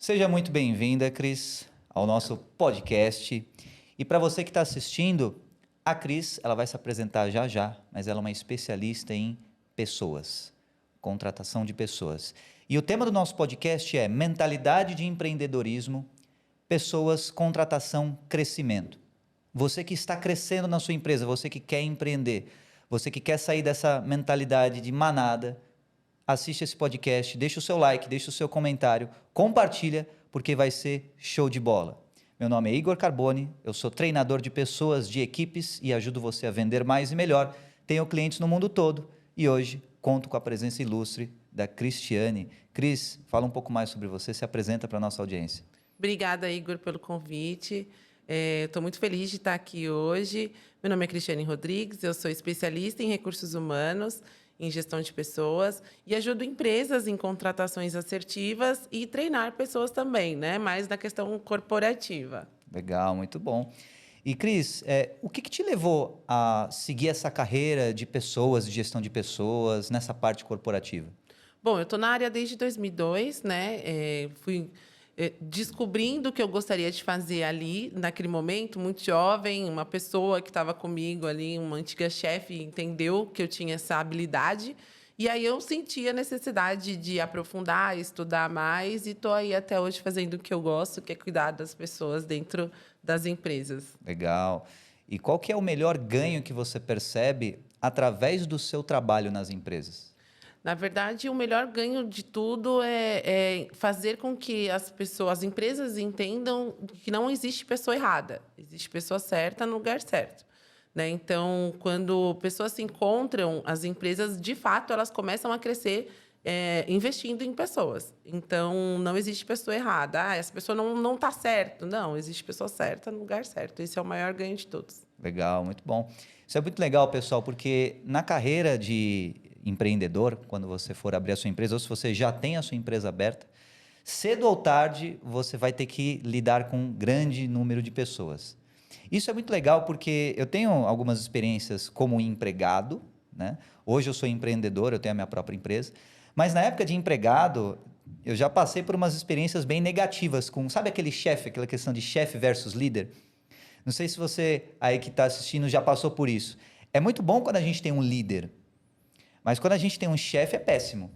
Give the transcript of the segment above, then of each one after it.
Seja muito bem-vinda, Cris, ao nosso podcast. E para você que está assistindo, a Cris, ela vai se apresentar já já, mas ela é uma especialista em pessoas, contratação de pessoas. E o tema do nosso podcast é mentalidade de empreendedorismo, pessoas, contratação, crescimento. Você que está crescendo na sua empresa, você que quer empreender, você que quer sair dessa mentalidade de manada, assiste esse podcast, deixa o seu like, deixa o seu comentário, compartilha, porque vai ser show de bola. Meu nome é Igor Carboni, eu sou treinador de pessoas, de equipes e ajudo você a vender mais e melhor. Tenho clientes no mundo todo e hoje conto com a presença ilustre da Cristiane. Cris, fala um pouco mais sobre você, se apresenta para a nossa audiência. Obrigada, Igor, pelo convite. Estou muito feliz de estar aqui hoje. Meu nome é Cristiane Rodrigues, eu sou especialista em recursos humanos, em gestão de pessoas e ajudo empresas em contratações assertivas e treinar pessoas também, né? Mais na questão corporativa. Legal, muito bom. E Cris, o que te levou a seguir essa carreira de pessoas, de gestão de pessoas, nessa parte corporativa? Bom, eu estou na área desde 2002, né? Fui descobrindo o que eu gostaria de fazer ali, naquele momento, muito jovem, uma pessoa que estava comigo ali, uma antiga chefe, entendeu que eu tinha essa habilidade. E aí eu senti a necessidade de aprofundar, estudar mais, e estou aí até hoje fazendo o que eu gosto, que é cuidar das pessoas dentro das empresas. Legal. E qual que é o melhor ganho que você percebe através do seu trabalho nas empresas? Na verdade, o melhor ganho de tudo é fazer com que as pessoas, as empresas entendam que não existe pessoa errada, existe pessoa certa no lugar certo, né? Então, quando pessoas se encontram, as empresas, de fato, elas começam a crescer investindo em pessoas. Então, não existe pessoa errada. Ah, essa pessoa não está certa. Não, existe pessoa certa no lugar certo. Esse é o maior ganho de todos. Legal, muito bom. Isso é muito legal, pessoal, porque na carreira de empreendedor, quando você for abrir a sua empresa, ou se você já tem a sua empresa aberta, cedo ou tarde você vai ter que lidar com um grande número de pessoas. Isso é muito legal porque eu tenho algumas experiências como empregado, né? Hoje eu sou empreendedor, eu tenho a minha própria empresa, mas na época de empregado, eu já passei por umas experiências bem negativas com, sabe aquele chefe, aquela questão de chefe versus líder? Não sei se você aí que está assistindo já passou por isso. É muito bom quando a gente tem um líder, mas quando a gente tem um chefe é péssimo.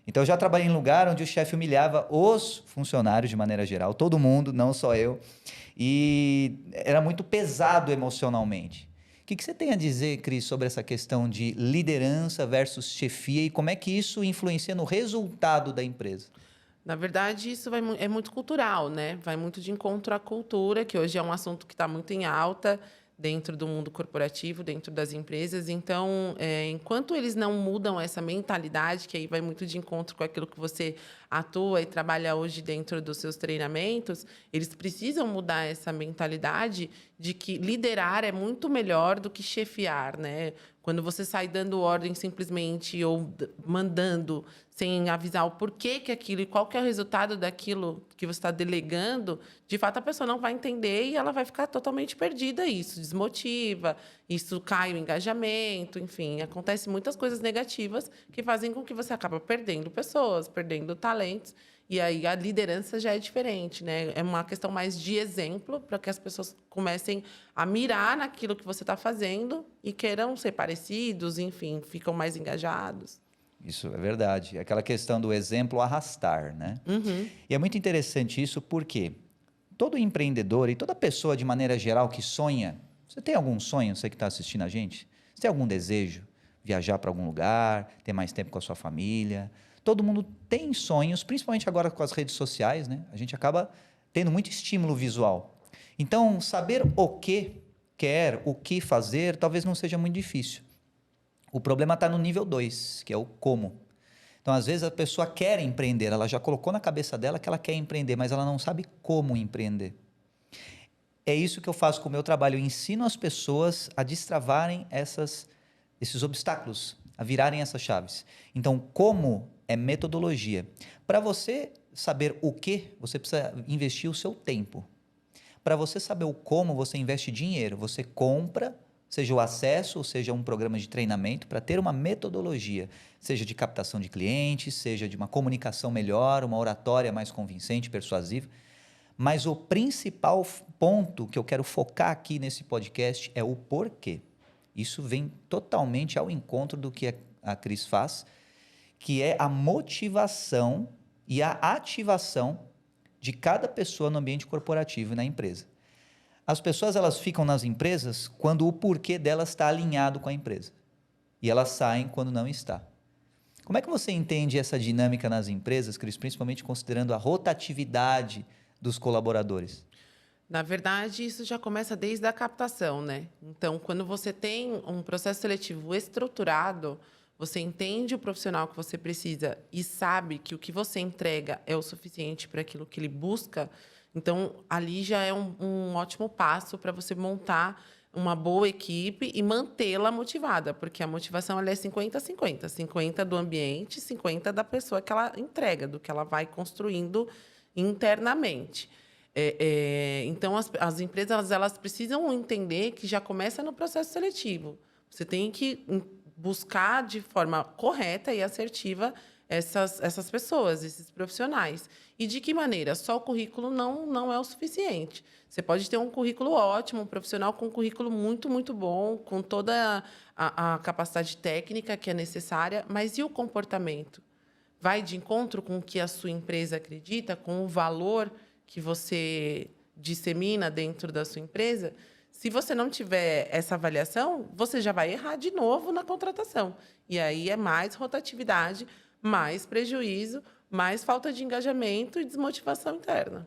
Então eu já trabalhei em lugar onde o chefe humilhava os funcionários de maneira geral, todo mundo, não só eu, e era muito pesado emocionalmente. O que você tem a dizer, Cris, sobre essa questão de liderança versus chefia e como é que isso influencia no resultado da empresa? Na verdade, isso é muito cultural, né? Vai muito de encontro à cultura, que hoje é um assunto que está muito em alta dentro do mundo corporativo, dentro das empresas. Então, enquanto eles não mudam essa mentalidade, que aí vai muito de encontro com aquilo que você atua e trabalha hoje dentro dos seus treinamentos, eles precisam mudar essa mentalidade de que liderar é muito melhor do que chefiar, né? Quando você sai dando ordem simplesmente ou mandando sem avisar o porquê que aquilo e qual que é o resultado daquilo que você está delegando, de fato a pessoa não vai entender e ela vai ficar totalmente perdida. Isso desmotiva, isso cai o engajamento, enfim, acontece muitas coisas negativas que fazem com que você acabe perdendo pessoas, perdendo talentos. E aí a liderança já é diferente, né? É uma questão mais de exemplo para que as pessoas comecem a mirar naquilo que você está fazendo e queiram ser parecidos, enfim, ficam mais engajados. Isso é verdade. Aquela questão do exemplo arrastar, né? Uhum. E é muito interessante isso porque todo empreendedor e toda pessoa de maneira geral que sonha, você tem algum sonho, você que está assistindo a gente? Você tem algum desejo? Viajar para algum lugar, ter mais tempo com a sua família? Todo mundo tem sonhos, principalmente agora com as redes sociais, né? A gente acaba tendo muito estímulo visual. Então, saber o que quer, o que fazer, talvez não seja muito difícil. O problema está no nível 2, que é o como. Então, às vezes, a pessoa quer empreender, ela já colocou na cabeça dela que ela quer empreender, mas ela não sabe como empreender. É isso que eu faço com o meu trabalho. Eu ensino as pessoas a destravarem esses obstáculos, a virarem essas chaves. Então, como é metodologia. Para você saber o que, você precisa investir o seu tempo. Para você saber o como, você investe dinheiro. Você compra seja o acesso, ou seja um programa de treinamento, para ter uma metodologia, seja de captação de clientes, seja de uma comunicação melhor, uma oratória mais convincente, persuasiva. Mas o principal ponto que eu quero focar aqui nesse podcast é o porquê. Isso vem totalmente ao encontro do que a Cris faz, que é a motivação e a ativação de cada pessoa no ambiente corporativo e na empresa. As pessoas elas ficam nas empresas quando o porquê delas está alinhado com a empresa. E elas saem quando não está. Como é que você entende essa dinâmica nas empresas, Cris, principalmente considerando a rotatividade dos colaboradores? Na verdade, isso já começa desde a captação, né? Então, quando você tem um processo seletivo estruturado, você entende o profissional que você precisa e sabe que o que você entrega é o suficiente para aquilo que ele busca. Então, ali já é um ótimo passo para você montar uma boa equipe e mantê-la motivada, porque a motivação ela é 50-50. 50 do ambiente, 50 da pessoa que ela entrega, do que ela vai construindo internamente. Então, as empresas elas precisam entender que já começa no processo seletivo. Você tem que buscar de forma correta e assertiva essas pessoas, esses profissionais. E de que maneira? Só o currículo não é o suficiente. Você pode ter um currículo ótimo, um profissional com um currículo muito, muito bom, com toda a capacidade técnica que é necessária, mas e o comportamento? Vai de encontro com o que a sua empresa acredita, com o valor que você dissemina dentro da sua empresa? Se você não tiver essa avaliação, você já vai errar de novo na contratação. E aí é mais rotatividade, mais prejuízo, mais falta de engajamento e desmotivação interna.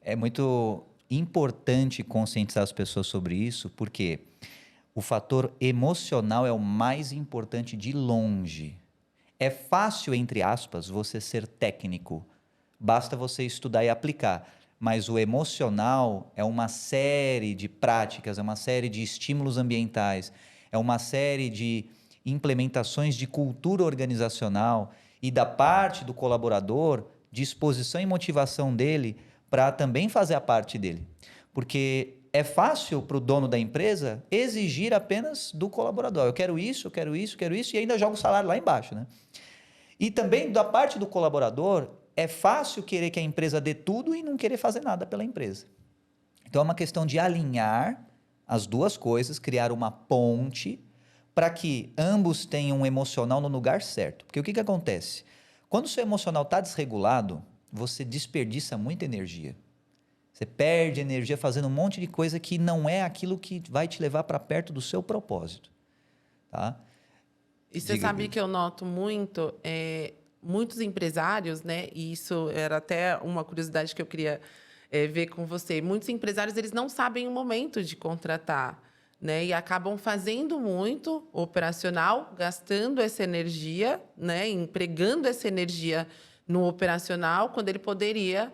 É muito importante conscientizar as pessoas sobre isso, porque o fator emocional é o mais importante de longe. É fácil, entre aspas, você ser técnico. Basta você estudar e aplicar. Mas o emocional é uma série de práticas, é uma série de estímulos ambientais, é uma série de implementações de cultura organizacional e da parte do colaborador, disposição e motivação dele para também fazer a parte dele. Porque é fácil para o dono da empresa exigir apenas do colaborador. Eu quero isso, eu quero isso, eu quero isso, e ainda joga o salário lá embaixo, né? E também da parte do colaborador, é fácil querer que a empresa dê tudo e não querer fazer nada pela empresa. Então é uma questão de alinhar as duas coisas, criar uma ponte para que ambos tenham um emocional no lugar certo. Porque o que acontece? Quando o seu emocional está desregulado, você desperdiça muita energia. Você perde energia fazendo um monte de coisa que não é aquilo que vai te levar para perto do seu propósito. Tá? E você sabe que eu noto muito, muitos empresários, né? E isso era até uma curiosidade que eu queria ver com você. Muitos empresários eles não sabem o momento de contratar, né? E acabam fazendo muito operacional, gastando essa energia, né? Empregando essa energia no operacional, quando ele poderia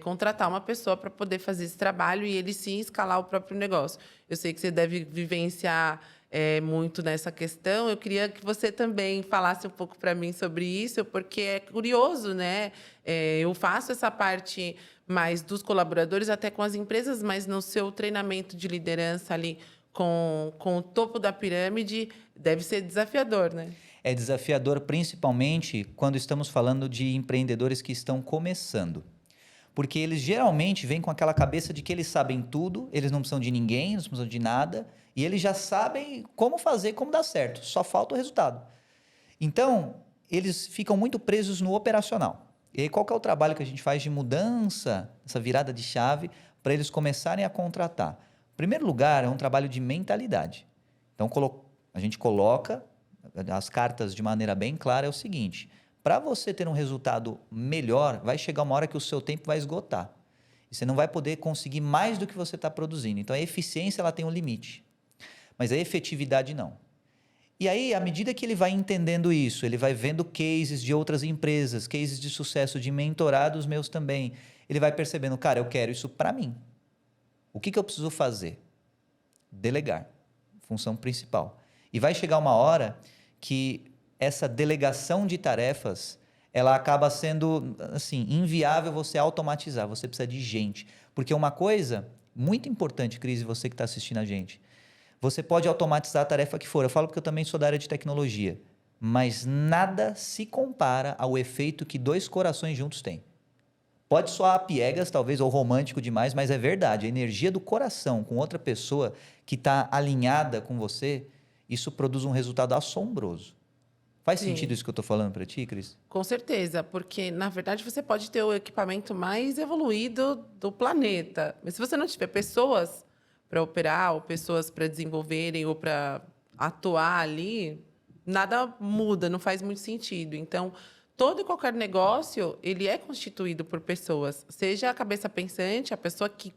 contratar uma pessoa para poder fazer esse trabalho e ele sim escalar o próprio negócio. Eu sei que você deve vivenciar muito nessa questão. Eu queria que você também falasse um pouco para mim sobre isso, porque é curioso, né? Eu faço essa parte mais dos colaboradores, até com as empresas, mas no seu treinamento de liderança ali com o topo da pirâmide, deve ser desafiador, né? É desafiador, principalmente quando estamos falando de empreendedores que estão começando. Porque eles geralmente vêm com aquela cabeça de que eles sabem tudo, eles não precisam de ninguém, não precisam de nada, e eles já sabem como fazer, como dar certo, só falta o resultado. Então, eles ficam muito presos no operacional. E aí, qual que é o trabalho que a gente faz de mudança, essa virada de chave, para eles começarem a contratar? Em primeiro lugar, é um trabalho de mentalidade. Então, a gente coloca as cartas de maneira bem clara, é o seguinte: para você ter um resultado melhor, vai chegar uma hora que o seu tempo vai esgotar. E você não vai poder conseguir mais do que você está produzindo. Então, a eficiência ela tem um limite, mas a efetividade não. E aí, à medida que ele vai entendendo isso, ele vai vendo cases de outras empresas, cases de sucesso, de mentorados meus também, ele vai percebendo, cara, eu quero isso para mim. O que eu preciso fazer? Delegar. Função principal. E vai chegar uma hora que essa delegação de tarefas, ela acaba sendo, assim, inviável você automatizar. Você precisa de gente. Porque uma coisa muito importante, Cris, você que está assistindo a gente, Você pode automatizar a tarefa que for. Eu falo porque eu também sou da área de tecnologia. Mas nada se compara ao efeito que dois corações juntos têm. Pode soar piegas, talvez, ou romântico demais, mas é verdade. A energia do coração com outra pessoa que está alinhada com você, isso produz um resultado assombroso. Faz sentido Sim. isso que eu estou falando para ti, Cris? Com certeza, porque na verdade você pode ter o equipamento mais evoluído do planeta, mas se você não tiver pessoas para operar, ou pessoas para desenvolverem, ou para atuar ali, nada muda, não faz muito sentido. Então, todo e qualquer negócio, ele é constituído por pessoas, seja a cabeça pensante, a pessoa que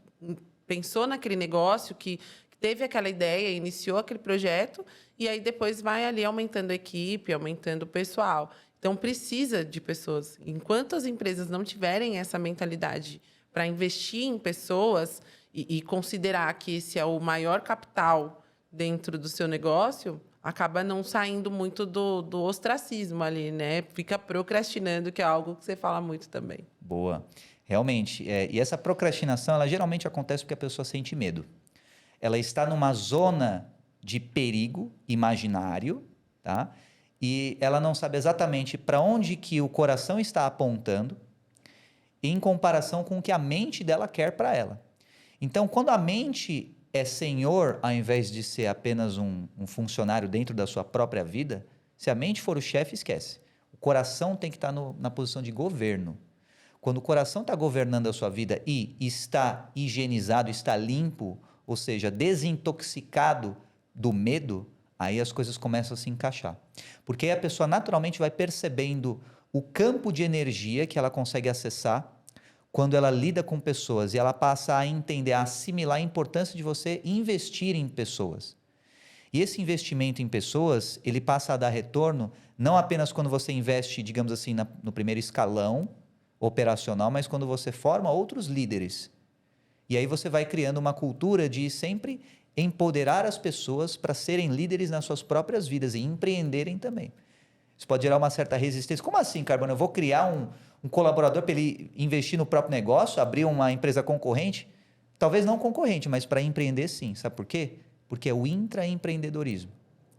pensou naquele negócio, que teve aquela ideia, iniciou aquele projeto, e aí depois vai ali aumentando a equipe, aumentando o pessoal. Então, precisa de pessoas. Enquanto as empresas não tiverem essa mentalidade para investir em pessoas e considerar que esse é o maior capital dentro do seu negócio, acaba não saindo muito do ostracismo ali, né? Fica procrastinando, que é algo que você fala muito também. Boa. Realmente. E essa procrastinação, ela geralmente acontece porque a pessoa sente medo. Ela está numa zona de perigo imaginário, tá? E ela não sabe exatamente para onde que o coração está apontando em comparação com o que a mente dela quer para ela. Então, quando a mente é senhor, ao invés de ser apenas um funcionário dentro da sua própria vida, se a mente for o chefe, esquece. O coração tem que estar na posição de governo. Quando o coração está governando a sua vida e está higienizado, está limpo, ou seja, desintoxicado do medo, aí as coisas começam a se encaixar. Porque aí a pessoa naturalmente vai percebendo o campo de energia que ela consegue acessar quando ela lida com pessoas e ela passa a entender, a assimilar a importância de você investir em pessoas. E esse investimento em pessoas, ele passa a dar retorno não apenas quando você investe, digamos assim, no primeiro escalão operacional, mas quando você forma outros líderes. E aí você vai criando uma cultura de sempre empoderar as pessoas para serem líderes nas suas próprias vidas e empreenderem também. Isso pode gerar uma certa resistência. Como assim, Carbono? Eu vou criar um colaborador para ele investir no próprio negócio, abrir uma empresa concorrente? Talvez não concorrente, mas para empreender sim. Sabe por quê? Porque é o intraempreendedorismo.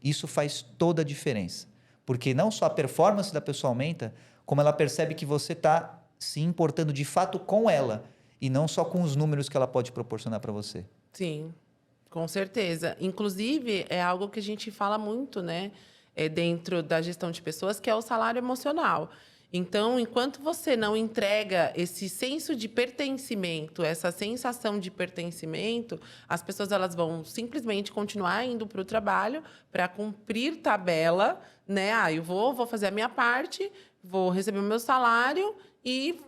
Isso faz toda a diferença. Porque não só a performance da pessoa aumenta, como ela percebe que você está se importando de fato com ela e não só com os números que ela pode proporcionar para você. Sim, com certeza. Inclusive, é algo que a gente fala muito, né? Dentro da gestão de pessoas, que é o salário emocional. Então, enquanto você não entrega esse senso de pertencimento, essa sensação de pertencimento, as pessoas elas vão simplesmente continuar indo para o trabalho para cumprir tabela, né? Eu vou fazer a minha parte, vou receber o meu salário e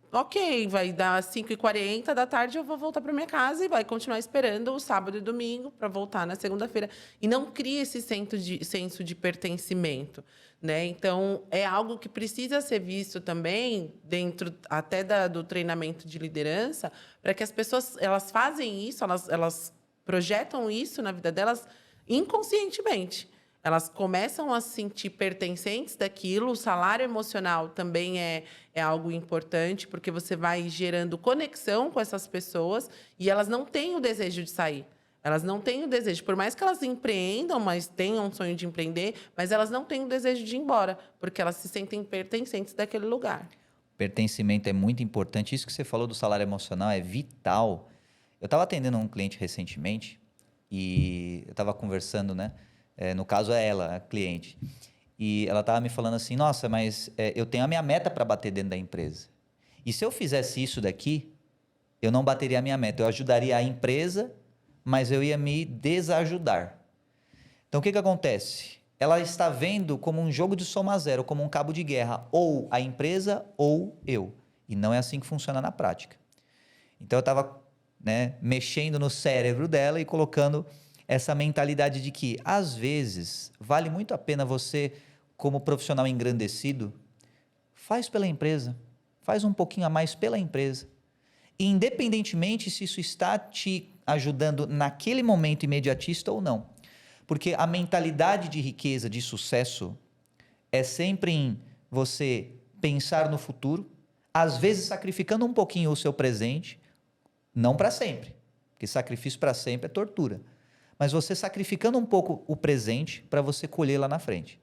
ok, vai dar 5h40 da tarde, eu vou voltar para minha casa e vai continuar esperando o sábado e domingo para voltar na segunda-feira. E não cria esse senso de pertencimento, né? Então, é algo que precisa ser visto também dentro até do treinamento de liderança, para que as pessoas elas fazem isso, elas projetam isso na vida delas inconscientemente. Elas começam a se sentir pertencentes daquilo. O salário emocional também é algo importante, porque você vai gerando conexão com essas pessoas e elas não têm o desejo de sair. Elas não têm o desejo. Por mais que elas empreendam, mas tenham um sonho de empreender, mas elas não têm o desejo de ir embora, porque elas se sentem pertencentes daquele lugar. Pertencimento é muito importante. Isso que você falou do salário emocional é vital. Eu estava atendendo um cliente recentemente e eu estava conversando, né? No caso é ela, a cliente. E ela estava me falando assim, nossa, mas eu tenho a minha meta para bater dentro da empresa. E se eu fizesse isso daqui, eu não bateria a minha meta. Eu ajudaria a empresa, mas eu ia me desajudar. Então, o que acontece? Ela está vendo como um jogo de soma zero, como um cabo de guerra. Ou a empresa ou eu. E não é assim que funciona na prática. Então, eu estava mexendo no cérebro dela e colocando essa mentalidade de que, às vezes, vale muito a pena você, como profissional engrandecido, faz pela empresa, faz um pouquinho a mais pela empresa. E independentemente se isso está te ajudando naquele momento imediatista ou não. Porque a mentalidade de riqueza, de sucesso, é sempre em você pensar no futuro, às vezes sacrificando um pouquinho o seu presente, não para sempre, porque sacrifício para sempre é tortura. mas você sacrificando um pouco o presente para você colher lá na frente.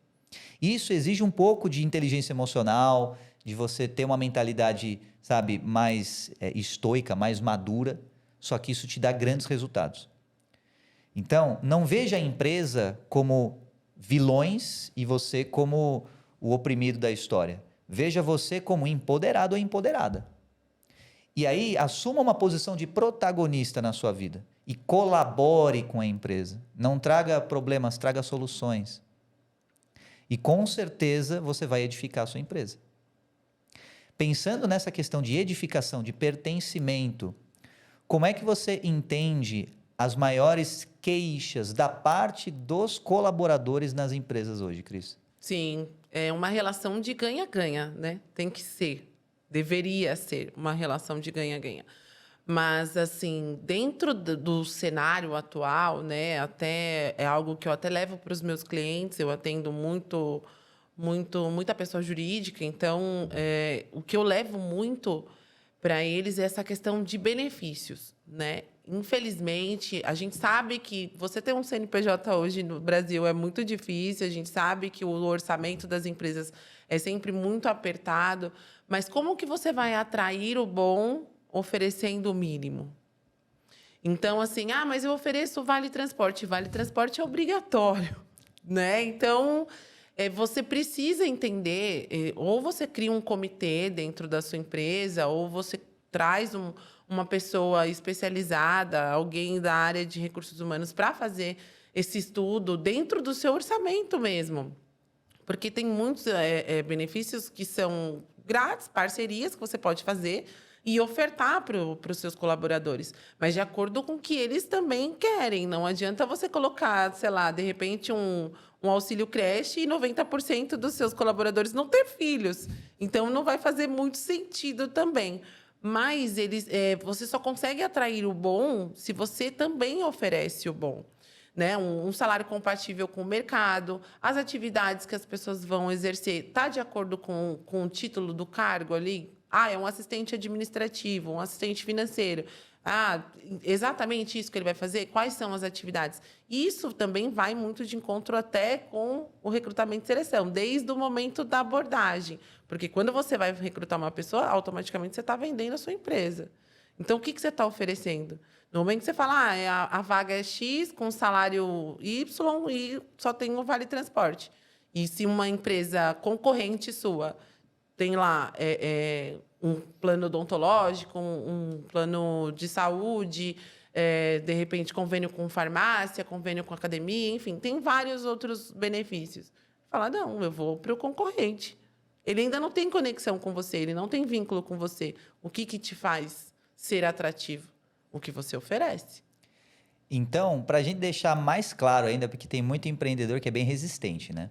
Isso exige um pouco de inteligência emocional, de você ter uma mentalidade, sabe, mais estoica, mais madura, só que isso te dá grandes resultados. Então, não veja a empresa como vilões e você como o oprimido da história. Veja você como empoderado ou empoderada. E aí, assuma uma posição de protagonista na sua vida e colabore com a empresa. Não traga problemas, traga soluções. E com certeza você vai edificar a sua empresa. Pensando nessa questão de edificação, de pertencimento, como é que você entende as maiores queixas da parte dos colaboradores nas empresas hoje, Cris? Sim, é uma relação de ganha-ganha, né? Tem que ser. Deveria ser uma relação de ganha-ganha. Mas, assim, dentro do cenário atual, né? Até é algo que eu até levo para os meus clientes. Eu atendo muita pessoa jurídica. Então, o que eu levo muito para eles é essa questão de benefícios, né? Infelizmente, a gente sabe que você ter um CNPJ hoje no Brasil é muito difícil, a gente sabe que o orçamento das empresas é sempre muito apertado, mas como que você vai atrair o bom oferecendo o mínimo? Então, assim, mas eu ofereço vale transporte. Vale transporte é obrigatório, né? Então, você precisa entender, ou você cria um comitê dentro da sua empresa, ou você traz uma pessoa especializada, alguém da área de recursos humanos, para fazer esse estudo dentro do seu orçamento mesmo. Porque tem muitos benefícios que são grátis, parcerias que você pode fazer e ofertar para os seus colaboradores, mas de acordo com o que eles também querem. Não adianta você colocar, sei lá, de repente um auxílio creche e 90% dos seus colaboradores não ter filhos. Então, não vai fazer muito sentido também. Mas você só consegue atrair o bom se você também oferece o bom. Né? Um salário compatível com o mercado, as atividades que as pessoas vão exercer, está de acordo com o título do cargo ali? É um assistente administrativo, um assistente financeiro. Exatamente isso que ele vai fazer? Quais são as atividades? Isso também vai muito de encontro até com o recrutamento e seleção, desde o momento da abordagem. Porque quando você vai recrutar uma pessoa, automaticamente você está vendendo a sua empresa. Então, o que você está oferecendo? No momento que você fala, a vaga é X, com salário Y e só tem o vale transporte. E se uma empresa concorrente sua tem lá um plano odontológico, um plano de saúde, de repente convênio com farmácia, convênio com academia, enfim, tem vários outros benefícios. Fala, não, eu vou para o concorrente. Ele ainda não tem conexão com você, ele não tem vínculo com você. O que te faz ser atrativo? O que você oferece. Então, para a gente deixar mais claro ainda, porque tem muito empreendedor que é bem resistente, né?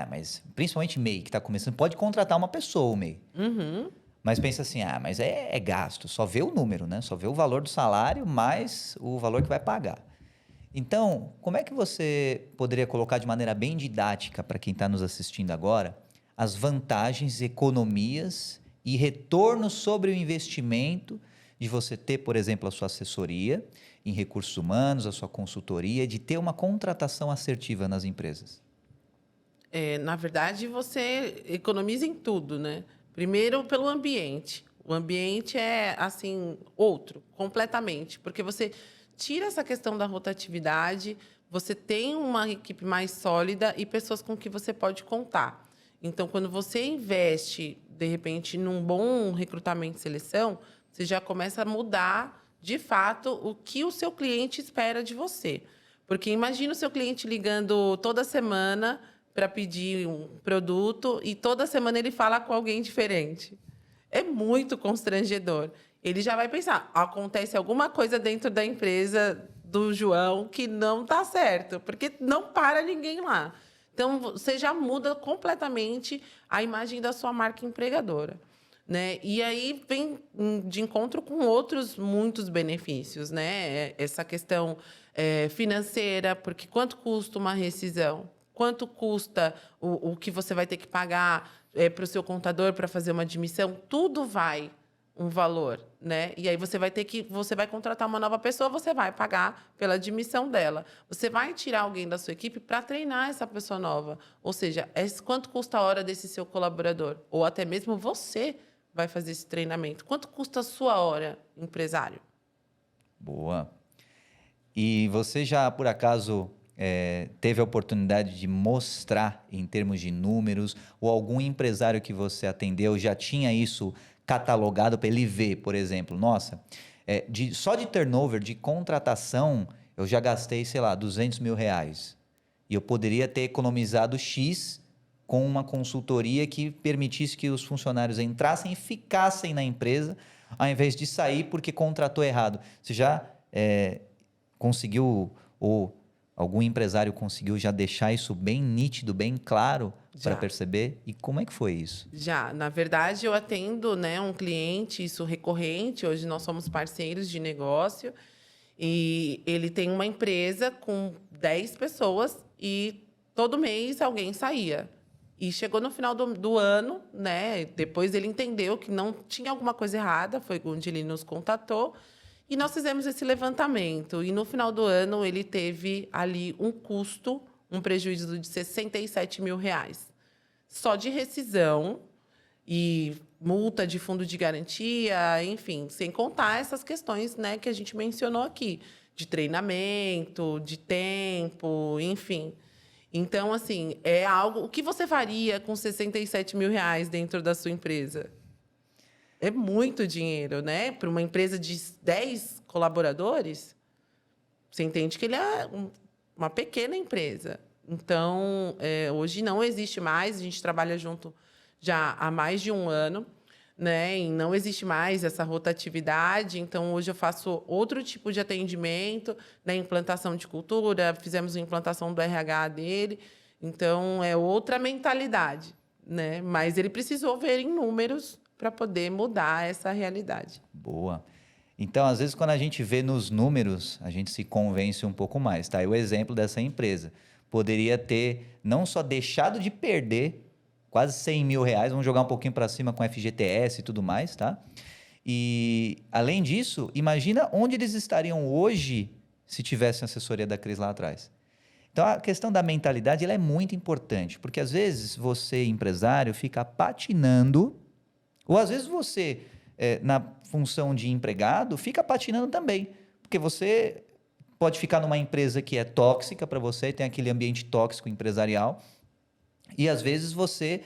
Mas principalmente MEI, que está começando, pode contratar uma pessoa, o MEI. Uhum. Mas pensa assim, mas é gasto, só vê o número, né? Só vê o valor do salário mais o valor que vai pagar. Então, como é que você poderia colocar de maneira bem didática para quem está nos assistindo agora as vantagens, economias e retorno sobre o investimento de você ter, por exemplo, a sua assessoria em recursos humanos, a sua consultoria, de ter uma contratação assertiva nas empresas? Na verdade, você economiza em tudo, né? Primeiro, pelo ambiente. O ambiente é, assim, outro, completamente. Porque você tira essa questão da rotatividade, você tem uma equipe mais sólida e pessoas com que você pode contar. Então, quando você investe, de repente, num bom recrutamento e seleção, você já começa a mudar, de fato, o que o seu cliente espera de você. Porque imagina o seu cliente ligando toda semana para pedir um produto e toda semana ele fala com alguém diferente. É muito constrangedor. Ele já vai pensar, acontece alguma coisa dentro da empresa do João que não está certo, porque não para ninguém lá. Então, você já muda completamente a imagem da sua marca empregadora. Né? E aí vem de encontro com outros muitos benefícios, né? Essa questão financeira, porque quanto custa uma rescisão? Quanto custa o que você vai ter que pagar para o seu contador para fazer uma admissão? Tudo vai um valor, né? E aí você vai contratar uma nova pessoa, você vai pagar pela admissão dela. Você vai tirar alguém da sua equipe para treinar essa pessoa nova. Ou seja, quanto custa a hora desse seu colaborador? Ou até mesmo você vai fazer esse treinamento. Quanto custa a sua hora, empresário? Boa. E você já, por acaso, teve a oportunidade de mostrar, em termos de números, ou algum empresário que você atendeu já tinha isso catalogado para ele ver, por exemplo? Nossa, só de turnover, de contratação, eu já gastei, sei lá, R$ 200.000. E eu poderia ter economizado X com uma consultoria que permitisse que os funcionários entrassem e ficassem na empresa, ao invés de sair porque contratou errado. Você já conseguiu, ou algum empresário conseguiu já deixar isso bem nítido, bem claro para perceber? E como é que foi isso? Já, na verdade, eu atendo, né, um cliente, isso recorrente, hoje nós somos parceiros de negócio, e ele tem uma empresa com 10 pessoas e todo mês alguém saía. E chegou no final do ano, né, depois ele entendeu que não tinha alguma coisa errada, foi onde ele nos contatou, e nós fizemos esse levantamento. E no final do ano ele teve ali um custo, um prejuízo de R$ 67.000. Só de rescisão e multa de fundo de garantia, enfim, sem contar essas questões, né, que a gente mencionou aqui, de treinamento, de tempo, enfim. Então, assim, é algo... O que você faria com R$ 67.000 dentro da sua empresa? É muito dinheiro, né? Para uma empresa de 10 colaboradores, você entende que ele é uma pequena empresa. Então, hoje não existe mais, a gente trabalha junto já há mais de um ano, né? E não existe mais essa rotatividade. Então, hoje eu faço outro tipo de atendimento, né? Implantação de cultura, fizemos a implantação do RH dele. Então, é outra mentalidade, né? Mas ele precisou ver em números para poder mudar essa realidade. Boa. Então, às vezes, quando a gente vê nos números, a gente se convence um pouco mais, tá? E o exemplo dessa empresa poderia ter não só deixado de perder quase R$ 100.000, vamos jogar um pouquinho para cima com FGTS e tudo mais, tá? E, além disso, imagina onde eles estariam hoje se tivessem assessoria da Cris lá atrás. Então, a questão da mentalidade ela é muito importante, porque, às vezes, você, empresário, fica patinando, ou, às vezes, você, na função de empregado, fica patinando também, porque você pode ficar numa empresa que é tóxica para você, tem aquele ambiente tóxico empresarial, e às vezes você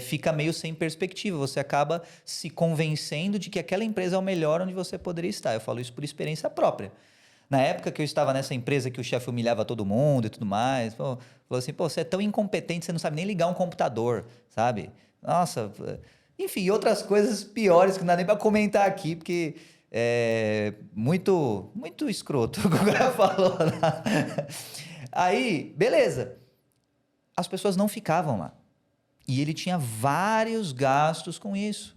fica meio sem perspectiva, você acaba se convencendo de que aquela empresa é o melhor onde você poderia estar. Eu falo isso por experiência própria. Na época que eu estava nessa empresa que o chefe humilhava todo mundo e tudo mais, falou assim, você é tão incompetente, você não sabe nem ligar um computador, sabe? Nossa, enfim, outras coisas piores que não dá nem para comentar aqui, porque muito, muito escroto, como o cara falou lá. Aí, beleza. As pessoas não ficavam lá. E ele tinha vários gastos com isso.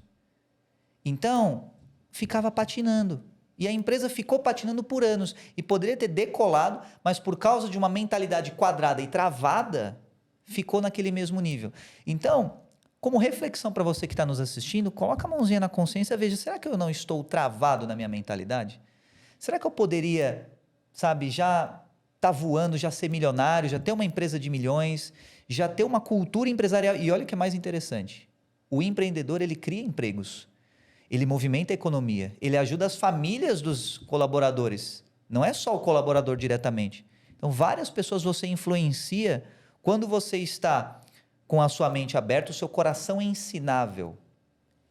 Então, ficava patinando. E a empresa ficou patinando por anos. E poderia ter decolado, mas por causa de uma mentalidade quadrada e travada, ficou naquele mesmo nível. Então, como reflexão para você que está nos assistindo, coloca a mãozinha na consciência e veja, será que eu não estou travado na minha mentalidade? Será que eu poderia, sabe, já tá voando, já ser milionário, já ter uma empresa de milhões, já ter uma cultura empresarial? E olha o que é mais interessante, o empreendedor ele cria empregos, ele movimenta a economia, ele ajuda as famílias dos colaboradores, não é só o colaborador diretamente. Então várias pessoas você influencia quando você está com a sua mente aberta, o seu coração é ensinável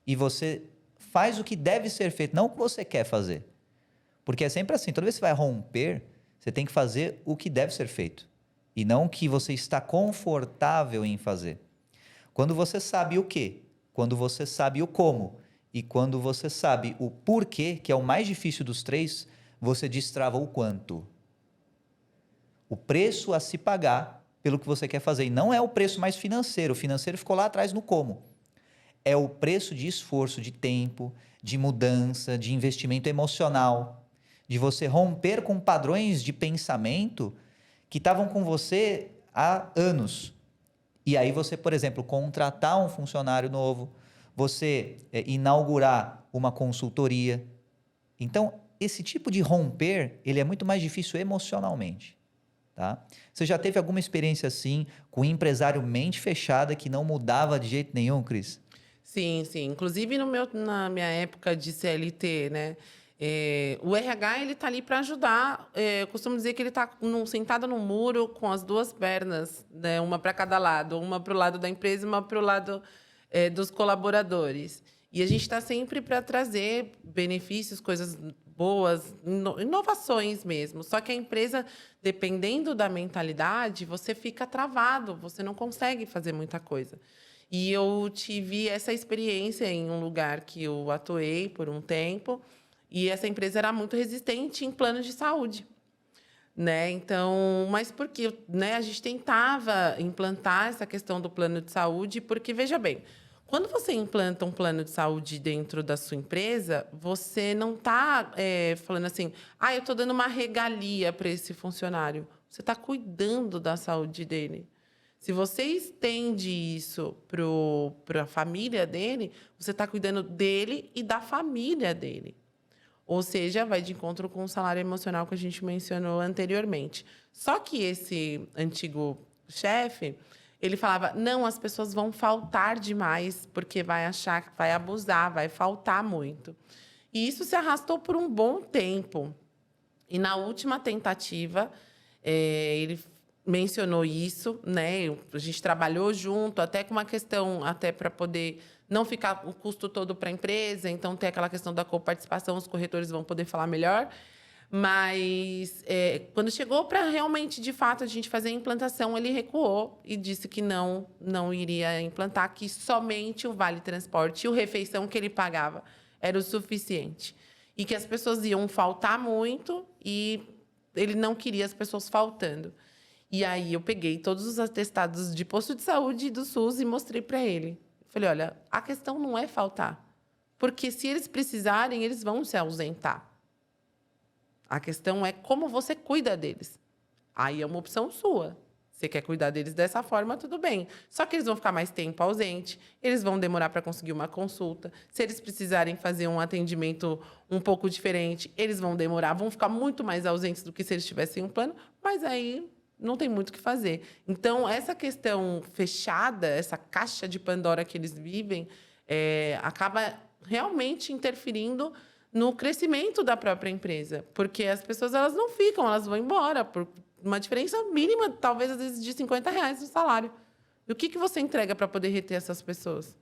e você faz o que deve ser feito, não o que você quer fazer. Porque é sempre assim, toda vez que você vai romper, você tem que fazer o que deve ser feito e não o que você está confortável em fazer. Quando você sabe o quê, quando você sabe o como e quando você sabe o porquê, que é o mais difícil dos três, você destrava o quanto. O preço a se pagar pelo que você quer fazer. E não é o preço mais financeiro. O financeiro ficou lá atrás no como. É o preço de esforço, de tempo, de mudança, de investimento emocional, de você romper com padrões de pensamento que estavam com você há anos. E aí você, por exemplo, contratar um funcionário novo, você inaugurar uma consultoria. Então, esse tipo de romper, ele é muito mais difícil emocionalmente. Tá? Você já teve alguma experiência assim, com um empresário mente fechada que não mudava de jeito nenhum, Cris? Sim, sim. Inclusive na minha época de CLT, né? O RH ele tá ali para ajudar. Eu costumo dizer que ele está sentado no muro com as duas pernas, né? Uma para cada lado, uma para o lado da empresa e uma para o lado dos colaboradores. E a gente está sempre para trazer benefícios, coisas boas, inovações mesmo. Só que a empresa, dependendo da mentalidade, você fica travado, você não consegue fazer muita coisa. E eu tive essa experiência em um lugar que eu atuei por um tempo, e essa empresa era muito resistente em planos de saúde, né? Então, mas porque, né, a gente tentava implantar essa questão do plano de saúde, porque veja bem, quando você implanta um plano de saúde dentro da sua empresa, você não está falando assim, eu estou dando uma regalia para esse funcionário. Você está cuidando da saúde dele. Se você estende isso para a família dele, você está cuidando dele e da família dele. Ou seja, vai de encontro com o salário emocional que a gente mencionou anteriormente. Só que esse antigo chefe, ele falava, não, as pessoas vão faltar demais, porque vai achar que vai abusar, vai faltar muito. E isso se arrastou por um bom tempo. E na última tentativa, ele mencionou isso, né? A gente trabalhou junto, até com uma questão, até para poder não ficar o custo todo para a empresa, então tem aquela questão da coparticipação, os corretores vão poder falar melhor. Mas quando chegou para realmente, de fato, a gente fazer a implantação, ele recuou e disse que não iria implantar, que somente o Vale Transporte e o refeição que ele pagava era o suficiente. E que as pessoas iam faltar muito e ele não queria as pessoas faltando. E aí eu peguei todos os atestados de posto de saúde e do SUS e mostrei para ele. Falei, olha, a questão não é faltar. Porque se eles precisarem, eles vão se ausentar. A questão é como você cuida deles. Aí é uma opção sua. Você quer cuidar deles dessa forma, tudo bem. Só que eles vão ficar mais tempo ausente, eles vão demorar para conseguir uma consulta. Se eles precisarem fazer um atendimento um pouco diferente, eles vão demorar, vão ficar muito mais ausentes do que se eles tivessem um plano, mas aí não tem muito o que fazer. Então, essa questão fechada, essa caixa de Pandora que eles vivem, acaba realmente interferindo no crescimento da própria empresa. Porque as pessoas elas não ficam, elas vão embora por uma diferença mínima, talvez às vezes de R$ 50 no salário. E o que você entrega para poder reter essas pessoas?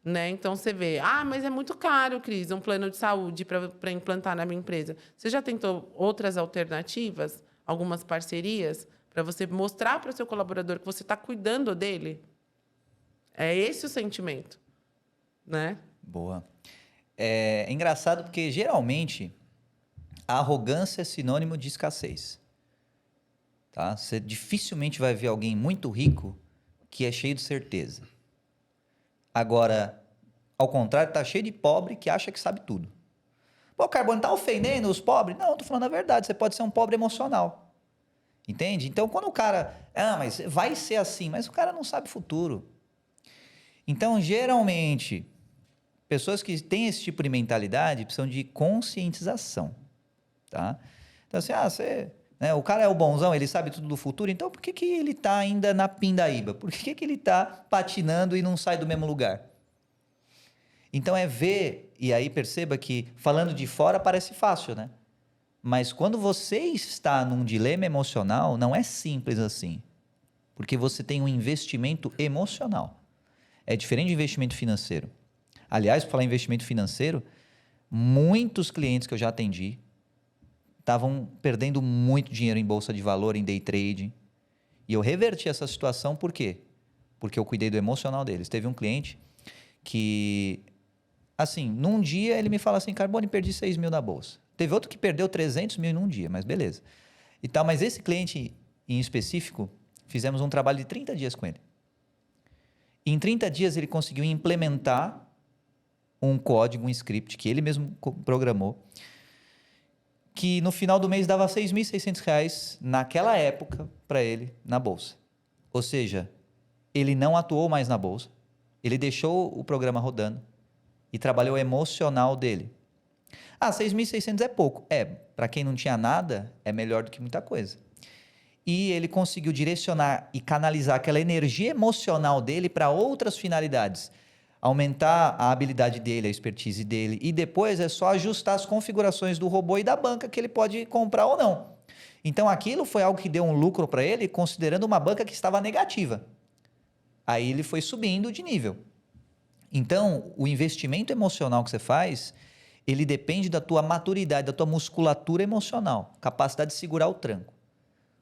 Né? Então, você vê, mas é muito caro, Cris, um plano de saúde para implantar na minha empresa. Você já tentou outras alternativas, algumas parcerias, para você mostrar para o seu colaborador que você está cuidando dele? É esse o sentimento, né? Boa. É engraçado porque, geralmente, a arrogância é sinônimo de escassez. Tá? Você dificilmente vai ver alguém muito rico que é cheio de certeza. Agora, ao contrário, tá cheio de pobre que acha que sabe tudo. Pô, Carbone, tá ofendendo os pobres? Não, tô falando a verdade. Você pode ser um pobre emocional. Entende? Então, quando o cara... mas vai ser assim. Mas o cara não sabe o futuro. Então, geralmente, pessoas que têm esse tipo de mentalidade precisam de conscientização. Tá? Então, assim, né, o cara é o bonzão, ele sabe tudo do futuro, então por que ele está ainda na pindaíba? Por que ele está patinando e não sai do mesmo lugar? Então é ver, e aí perceba que falando de fora parece fácil, né? Mas quando você está num dilema emocional, não é simples assim. Porque você tem um investimento emocional. É diferente de investimento financeiro. Aliás, por falar em investimento financeiro, muitos clientes que eu já atendi estavam perdendo muito dinheiro em bolsa de valor, em day trade. E eu reverti essa situação, por quê? Porque eu cuidei do emocional deles. Teve um cliente que, assim, num dia ele me fala assim, Carbone, perdi 6 mil na bolsa. Teve outro que perdeu 300 mil num dia, mas beleza. E tal, mas esse cliente em específico, fizemos um trabalho de 30 dias com ele. Em 30 dias ele conseguiu implementar um código, um script que ele mesmo programou, que no final do mês dava R$ 6.600 naquela época para ele na bolsa. Ou seja, ele não atuou mais na bolsa, Ele deixou o programa rodando e trabalhou o emocional dele. Ah, 6.600 é pouco. Para quem não tinha nada, é melhor do que muita coisa. E ele conseguiu direcionar e canalizar aquela energia emocional dele para outras finalidades. Aumentar a habilidade dele, a expertise dele. E depois é só ajustar as configurações do robô e da banca que ele pode comprar ou não. Então aquilo foi algo que deu um lucro para ele, considerando uma banca que estava negativa. Aí ele foi subindo de nível. Então, o investimento emocional que você faz, ele depende da tua maturidade, da tua musculatura emocional, capacidade de segurar o tranco.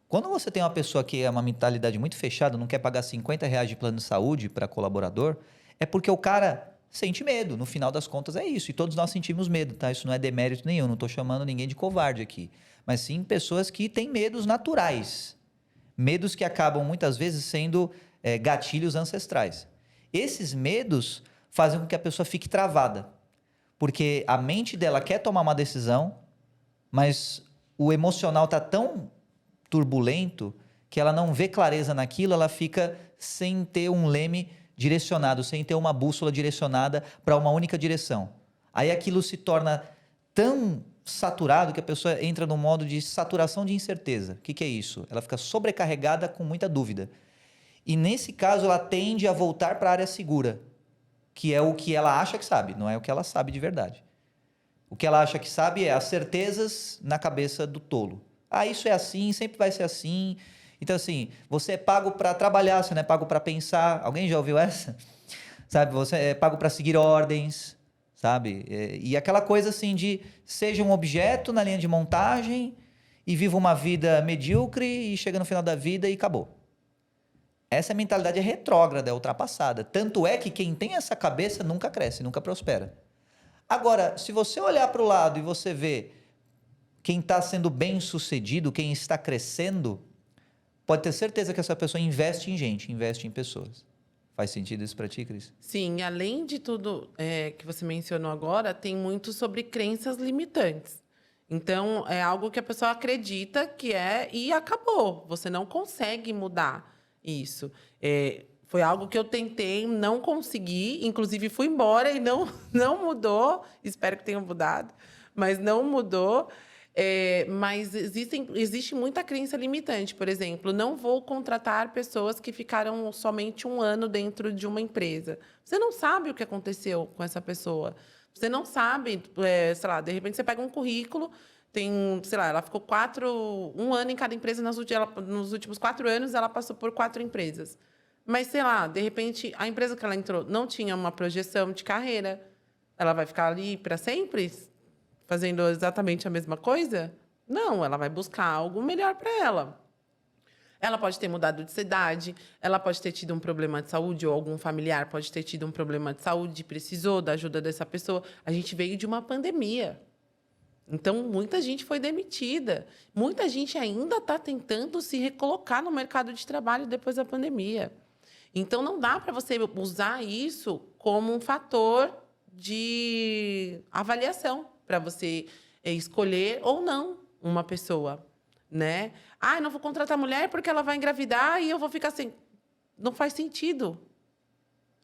Quando você tem uma pessoa que é uma mentalidade muito fechada, não quer pagar R$ 50 de plano de saúde para colaborador, é porque o cara sente medo. No final das contas é isso. E todos nós sentimos medo, tá? Isso não é demérito nenhum. Não estou chamando ninguém de covarde aqui. Mas sim pessoas que têm medos naturais. Medos que acabam muitas vezes sendo gatilhos ancestrais. Esses medos fazem com que a pessoa fique travada. Porque a mente dela quer tomar uma decisão, mas o emocional está tão turbulento que ela não vê clareza naquilo, ela fica sem ter um leme direcionado, sem ter uma bússola direcionada para uma única direção. Aí aquilo se torna tão saturado que a pessoa entra no modo de saturação de incerteza. O que é isso? Ela fica sobrecarregada com muita dúvida. E nesse caso ela tende a voltar para a área segura, que é o que ela acha que sabe, não é o que ela sabe de verdade. O que ela acha que sabe é as certezas na cabeça do tolo. Ah, isso é assim, sempre vai ser assim. Então, assim, você é pago para trabalhar, você não é pago para pensar. Alguém já ouviu essa? Sabe, você é pago para seguir ordens, sabe? E aquela coisa assim de seja um objeto na linha de montagem e viva uma vida medíocre e chega no final da vida e acabou. Essa mentalidade é retrógrada, é ultrapassada. Tanto é que quem tem essa cabeça nunca cresce, nunca prospera. Agora, se você olhar para o lado e você vê quem está sendo bem sucedido, quem está crescendo, pode ter certeza que essa pessoa investe em gente, investe em pessoas. Faz sentido isso para ti, Cris? Sim, além de tudo que você mencionou agora, tem muito sobre crenças limitantes. Então, é algo que a pessoa acredita que é e acabou. Você não consegue mudar isso. Foi algo que eu tentei, não consegui, inclusive fui embora e não mudou. Espero que tenha mudado, mas não mudou. Mas existe muita crença limitante. Por exemplo, não vou contratar pessoas que ficaram somente 1 ano dentro de uma empresa. Você não sabe o que aconteceu com essa pessoa. Você não sabe, sei lá, de repente você pega um currículo, tem, sei lá, ela ficou 1 ano em cada empresa, nos últimos 4 anos ela passou por 4 empresas. Mas, sei lá, de repente, a empresa que ela entrou não tinha uma projeção de carreira. Ela vai ficar ali para sempre? Fazendo exatamente a mesma coisa? Não, ela vai buscar algo melhor para ela. Ela pode ter mudado de cidade, ela pode ter tido um problema de saúde, ou algum familiar pode ter tido um problema de saúde, precisou da ajuda dessa pessoa. A gente veio de uma pandemia. Então, muita gente foi demitida. Muita gente ainda está tentando se recolocar no mercado de trabalho depois da pandemia. Então, não dá para você usar isso como um fator de avaliação para você escolher ou não uma pessoa, né? Ah, eu não vou contratar mulher porque ela vai engravidar e eu vou ficar assim. Não faz sentido.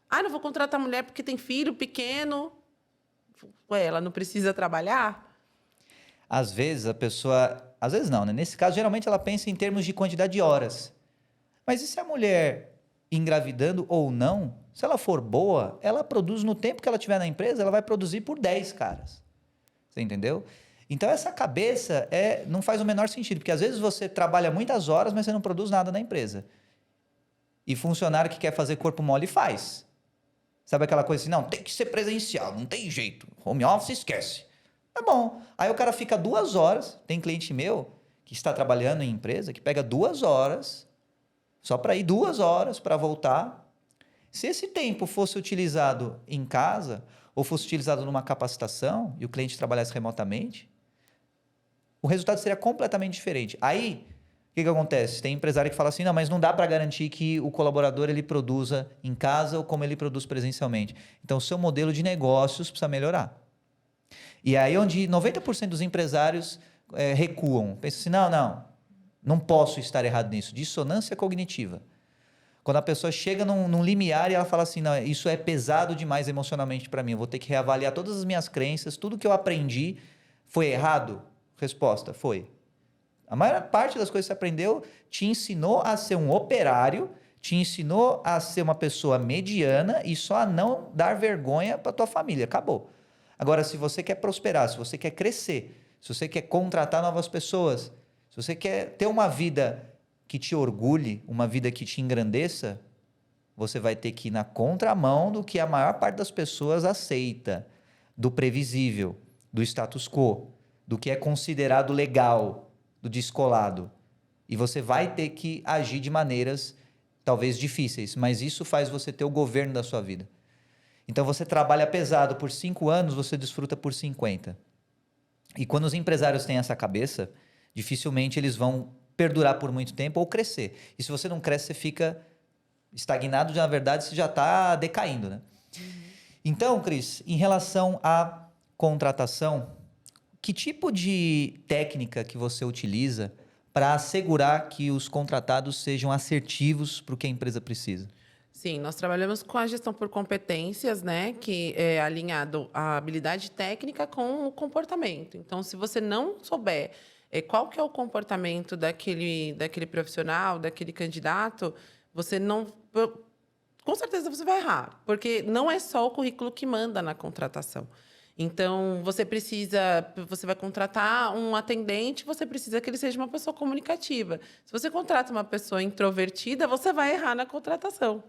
Ah, eu não vou contratar mulher porque tem filho pequeno. Ué, ela não precisa trabalhar? Às vezes a pessoa... Às vezes não, né? Nesse caso, geralmente ela pensa em termos de quantidade de horas. Mas e se a mulher engravidando ou não, se ela for boa, ela produz no tempo que ela tiver na empresa, ela vai produzir por 10 caras. Você entendeu? Então, essa cabeça não faz o menor sentido, porque às vezes você trabalha muitas horas, mas você não produz nada na empresa. E funcionário que quer fazer corpo mole faz. Sabe aquela coisa assim, não, tem que ser presencial, não tem jeito. Home office, esquece. Tá bom. Aí o cara fica 2 horas, tem cliente meu que está trabalhando em empresa, que pega 2 horas, só para ir 2 horas para voltar. Se esse tempo fosse utilizado em casa, ou fosse utilizado numa capacitação, e o cliente trabalhasse remotamente, o resultado seria completamente diferente. Aí, o que acontece? Tem empresário que fala assim, não, mas não dá para garantir que o colaborador ele produza em casa ou como ele produz presencialmente. Então, o seu modelo de negócios precisa melhorar. E aí onde 90% dos empresários recuam. Pensam assim, não posso estar errado nisso. Dissonância cognitiva. Quando a pessoa chega num limiar e ela fala assim, não, isso é pesado demais emocionalmente para mim, eu vou ter que reavaliar todas as minhas crenças, tudo que eu aprendi foi errado? Resposta, foi. A maior parte das coisas que você aprendeu te ensinou a ser um operário, te ensinou a ser uma pessoa mediana e só a não dar vergonha para tua família. Acabou. Agora, se você quer prosperar, se você quer crescer, se você quer contratar novas pessoas, se você quer ter uma vida que te orgulhe, uma vida que te engrandeça, você vai ter que ir na contramão do que a maior parte das pessoas aceita, do previsível, do status quo, do que é considerado legal, do descolado. E você vai ter que agir de maneiras talvez difíceis, mas isso faz você ter o governo da sua vida. Então você trabalha pesado por 5 anos, você desfruta por 50. E quando os empresários têm essa cabeça, dificilmente eles vão perdurar por muito tempo ou crescer. E se você não cresce, você fica estagnado, na verdade, você já está decaindo, né? Então, Cris, em relação à contratação, que tipo de técnica que você utiliza para assegurar que os contratados sejam assertivos para o que a empresa precisa? Sim, nós trabalhamos com a gestão por competências, né, que é alinhado a habilidade técnica com o comportamento. Então, se você não souber qual que é o comportamento daquele profissional, daquele candidato, você não... Com certeza você vai errar, porque não é só o currículo que manda na contratação. Então, você vai contratar um atendente, você precisa que ele seja uma pessoa comunicativa. Se você contrata uma pessoa introvertida, você vai errar na contratação.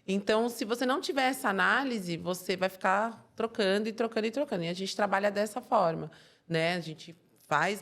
Então, se você não tiver essa análise, você vai ficar trocando e trocando e trocando. E a gente trabalha dessa forma, né? A gente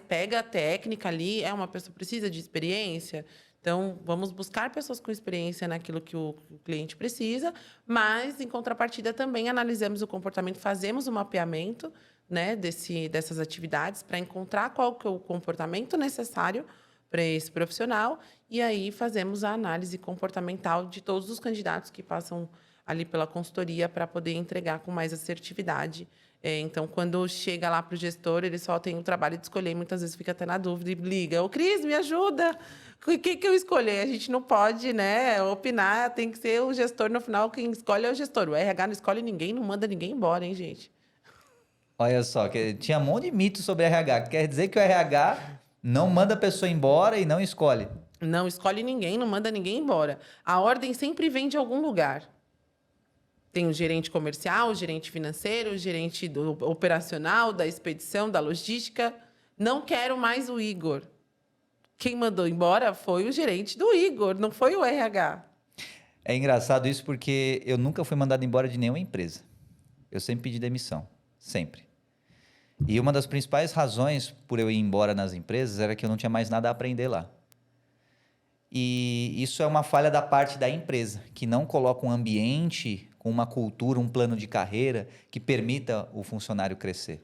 pega a técnica ali, uma pessoa precisa de experiência. Então, vamos buscar pessoas com experiência naquilo que o cliente precisa, mas, em contrapartida, também analisamos o comportamento, fazemos um mapeamento, né, dessas atividades para encontrar qual que é o comportamento necessário para esse profissional e aí fazemos a análise comportamental de todos os candidatos que passam ali pela consultoria para poder entregar com mais assertividade. Então, quando chega lá para o gestor, ele só tem o trabalho de escolher, e muitas vezes fica até na dúvida e liga: ô, Cris, me ajuda! O que eu escolher? A gente não pode, né, opinar, tem que ser o gestor no final, quem escolhe é o gestor. O RH não escolhe ninguém, não manda ninguém embora, hein, gente? Olha só, que tinha um monte de mito sobre RH. Quer dizer que o RH não manda a pessoa embora e não escolhe. Não escolhe ninguém, não manda ninguém embora. A ordem sempre vem de algum lugar. Tem o gerente comercial, o gerente financeiro, o gerente operacional, da expedição, da logística. Não quero mais o Igor. Quem mandou embora foi o gerente do Igor, não foi o RH. É engraçado isso porque eu nunca fui mandado embora de nenhuma empresa. Eu sempre pedi demissão. Sempre. E uma das principais razões por eu ir embora nas empresas era que eu não tinha mais nada a aprender lá. E isso é uma falha da parte da empresa, que não coloca um ambiente com uma cultura, um plano de carreira que permita o funcionário crescer.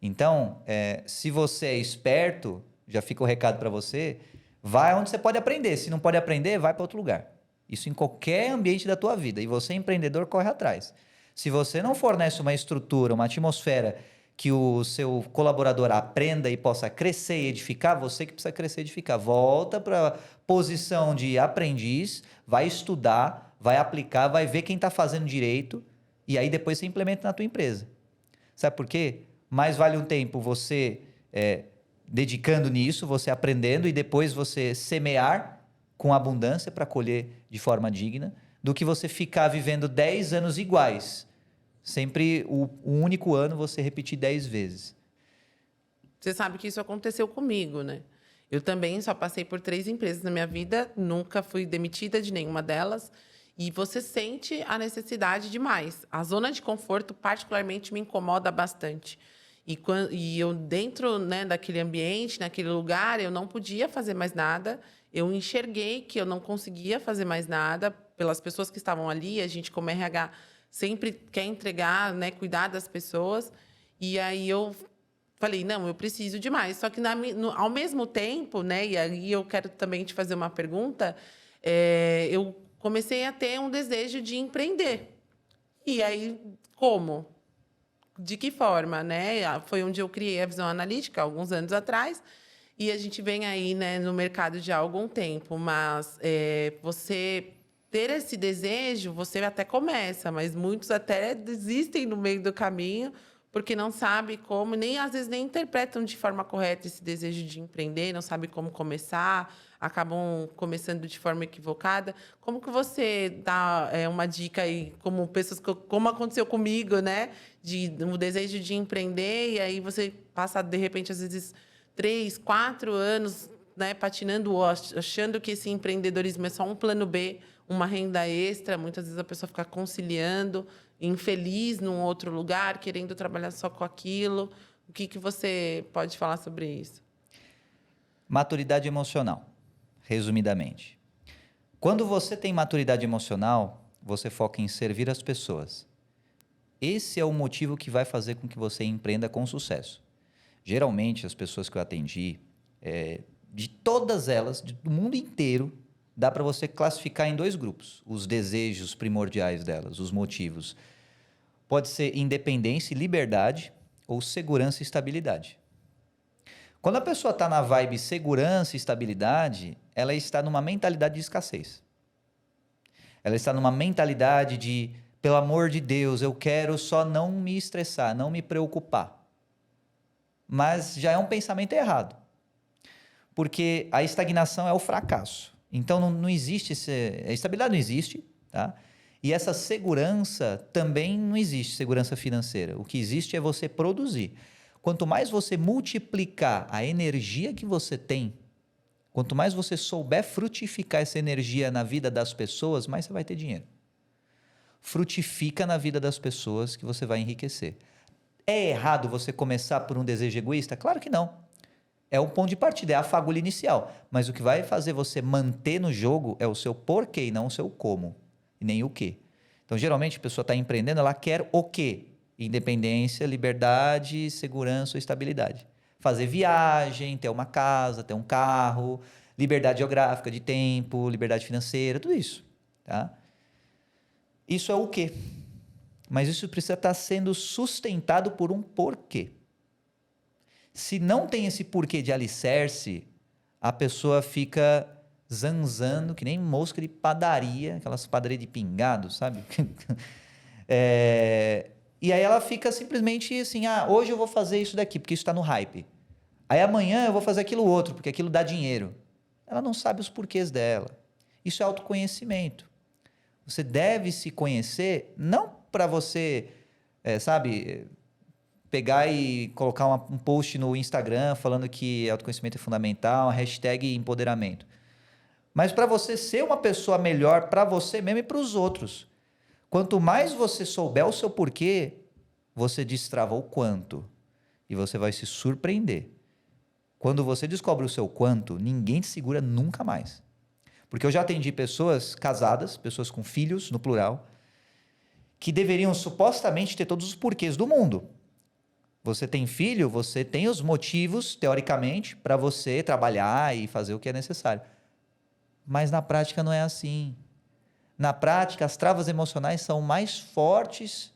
Então, se você é esperto, já fica o recado para você, vai onde você pode aprender. Se não pode aprender, vai para outro lugar. Isso em qualquer ambiente da tua vida. E você, empreendedor, corre atrás. Se você não fornece uma estrutura, uma atmosfera que o seu colaborador aprenda e possa crescer e edificar, você que precisa crescer e edificar. Volta para a posição de aprendiz, vai estudar, vai aplicar, vai ver quem está fazendo direito e aí depois você implementa na tua empresa. Sabe por quê? Mais vale um tempo você dedicando nisso, você aprendendo e depois você semear com abundância para colher de forma digna, do que você ficar vivendo 10 anos iguais. Sempre o único ano você repetir 10 vezes. Você sabe que isso aconteceu comigo, né? Eu também só passei por 3 empresas na minha vida, nunca fui demitida de nenhuma delas. E você sente a necessidade de mais. A zona de conforto, particularmente, me incomoda bastante. E eu, dentro, né, daquele ambiente, naquele lugar, eu não podia fazer mais nada. Eu enxerguei que eu não conseguia fazer mais nada pelas pessoas que estavam ali. A gente, como RH, sempre quer entregar, né, cuidar das pessoas. E aí eu falei, não, eu preciso de mais. Só que, ao mesmo tempo, né, e aí eu quero também te fazer uma pergunta, eu comecei a ter um desejo de empreender. E aí, como? De que forma, né? Foi onde eu criei a Visão Analítica, alguns anos atrás, e a gente vem aí, né, no mercado já há algum tempo, mas você ter esse desejo, você até começa, mas muitos até desistem no meio do caminho, porque não sabe como, nem às vezes nem interpretam de forma correta esse desejo de empreender, não sabe como começar, acabam começando de forma equivocada. Como que você dá uma dica aí, como pessoas como aconteceu comigo, né? De um desejo de empreender, e aí você passa, de repente, às vezes, 3, 4 anos, né, patinando, achando que esse empreendedorismo é só um plano B, uma renda extra. Muitas vezes a pessoa fica conciliando, infeliz num outro lugar, querendo trabalhar só com aquilo. O que você pode falar sobre isso? Maturidade emocional, resumidamente. Quando você tem maturidade emocional, você foca em servir as pessoas. Esse é o motivo que vai fazer com que você empreenda com sucesso. Geralmente, as pessoas que eu atendi, de todas elas, do mundo inteiro, dá para você classificar em 2 grupos. Os desejos primordiais delas, os motivos. Pode ser independência e liberdade, ou segurança e estabilidade. Quando a pessoa está na vibe segurança e estabilidade, ela está numa mentalidade de escassez. Ela está numa mentalidade de, pelo amor de Deus, eu quero só não me estressar, não me preocupar. Mas já é um pensamento errado. Porque a estagnação é o fracasso. Então não existe, a estabilidade não existe, tá? E essa segurança também não existe, segurança financeira. O que existe é você produzir. Quanto mais você multiplicar a energia que você tem, quanto mais você souber frutificar essa energia na vida das pessoas, mais você vai ter dinheiro. Frutifica na vida das pessoas que você vai enriquecer. É errado você começar por um desejo egoísta? Claro que não. É o ponto de partida, é a fagulha inicial. Mas o que vai fazer você manter no jogo é o seu porquê e não o seu como, e nem o quê. Então, geralmente, a pessoa está empreendendo, ela quer o quê? Independência, liberdade, segurança ou estabilidade. Fazer viagem, ter uma casa, ter um carro, liberdade geográfica de tempo, liberdade financeira, tudo isso. Tá? Isso é o quê? Mas isso precisa estar sendo sustentado por um porquê. Se não tem esse porquê de alicerce, a pessoa fica zanzando, que nem mosca de padaria, aquelas padarias de pingado, sabe? E aí ela fica simplesmente assim, hoje eu vou fazer isso daqui, porque isso está no hype. Aí amanhã eu vou fazer aquilo outro, porque aquilo dá dinheiro. Ela não sabe os porquês dela. Isso é autoconhecimento. Você deve se conhecer, não para você, pegar e colocar um post no Instagram falando que autoconhecimento é fundamental, a hashtag empoderamento. Mas para você ser uma pessoa melhor para você mesmo e para os outros. Quanto mais você souber o seu porquê, você destrava o quanto. E você vai se surpreender. Quando você descobre o seu quanto, ninguém te segura nunca mais. Porque eu já atendi pessoas casadas, pessoas com filhos, no plural, que deveriam supostamente ter todos os porquês do mundo. Você tem filho, você tem os motivos, teoricamente, para você trabalhar e fazer o que é necessário. Mas na prática não é assim. Na prática, as travas emocionais são mais fortes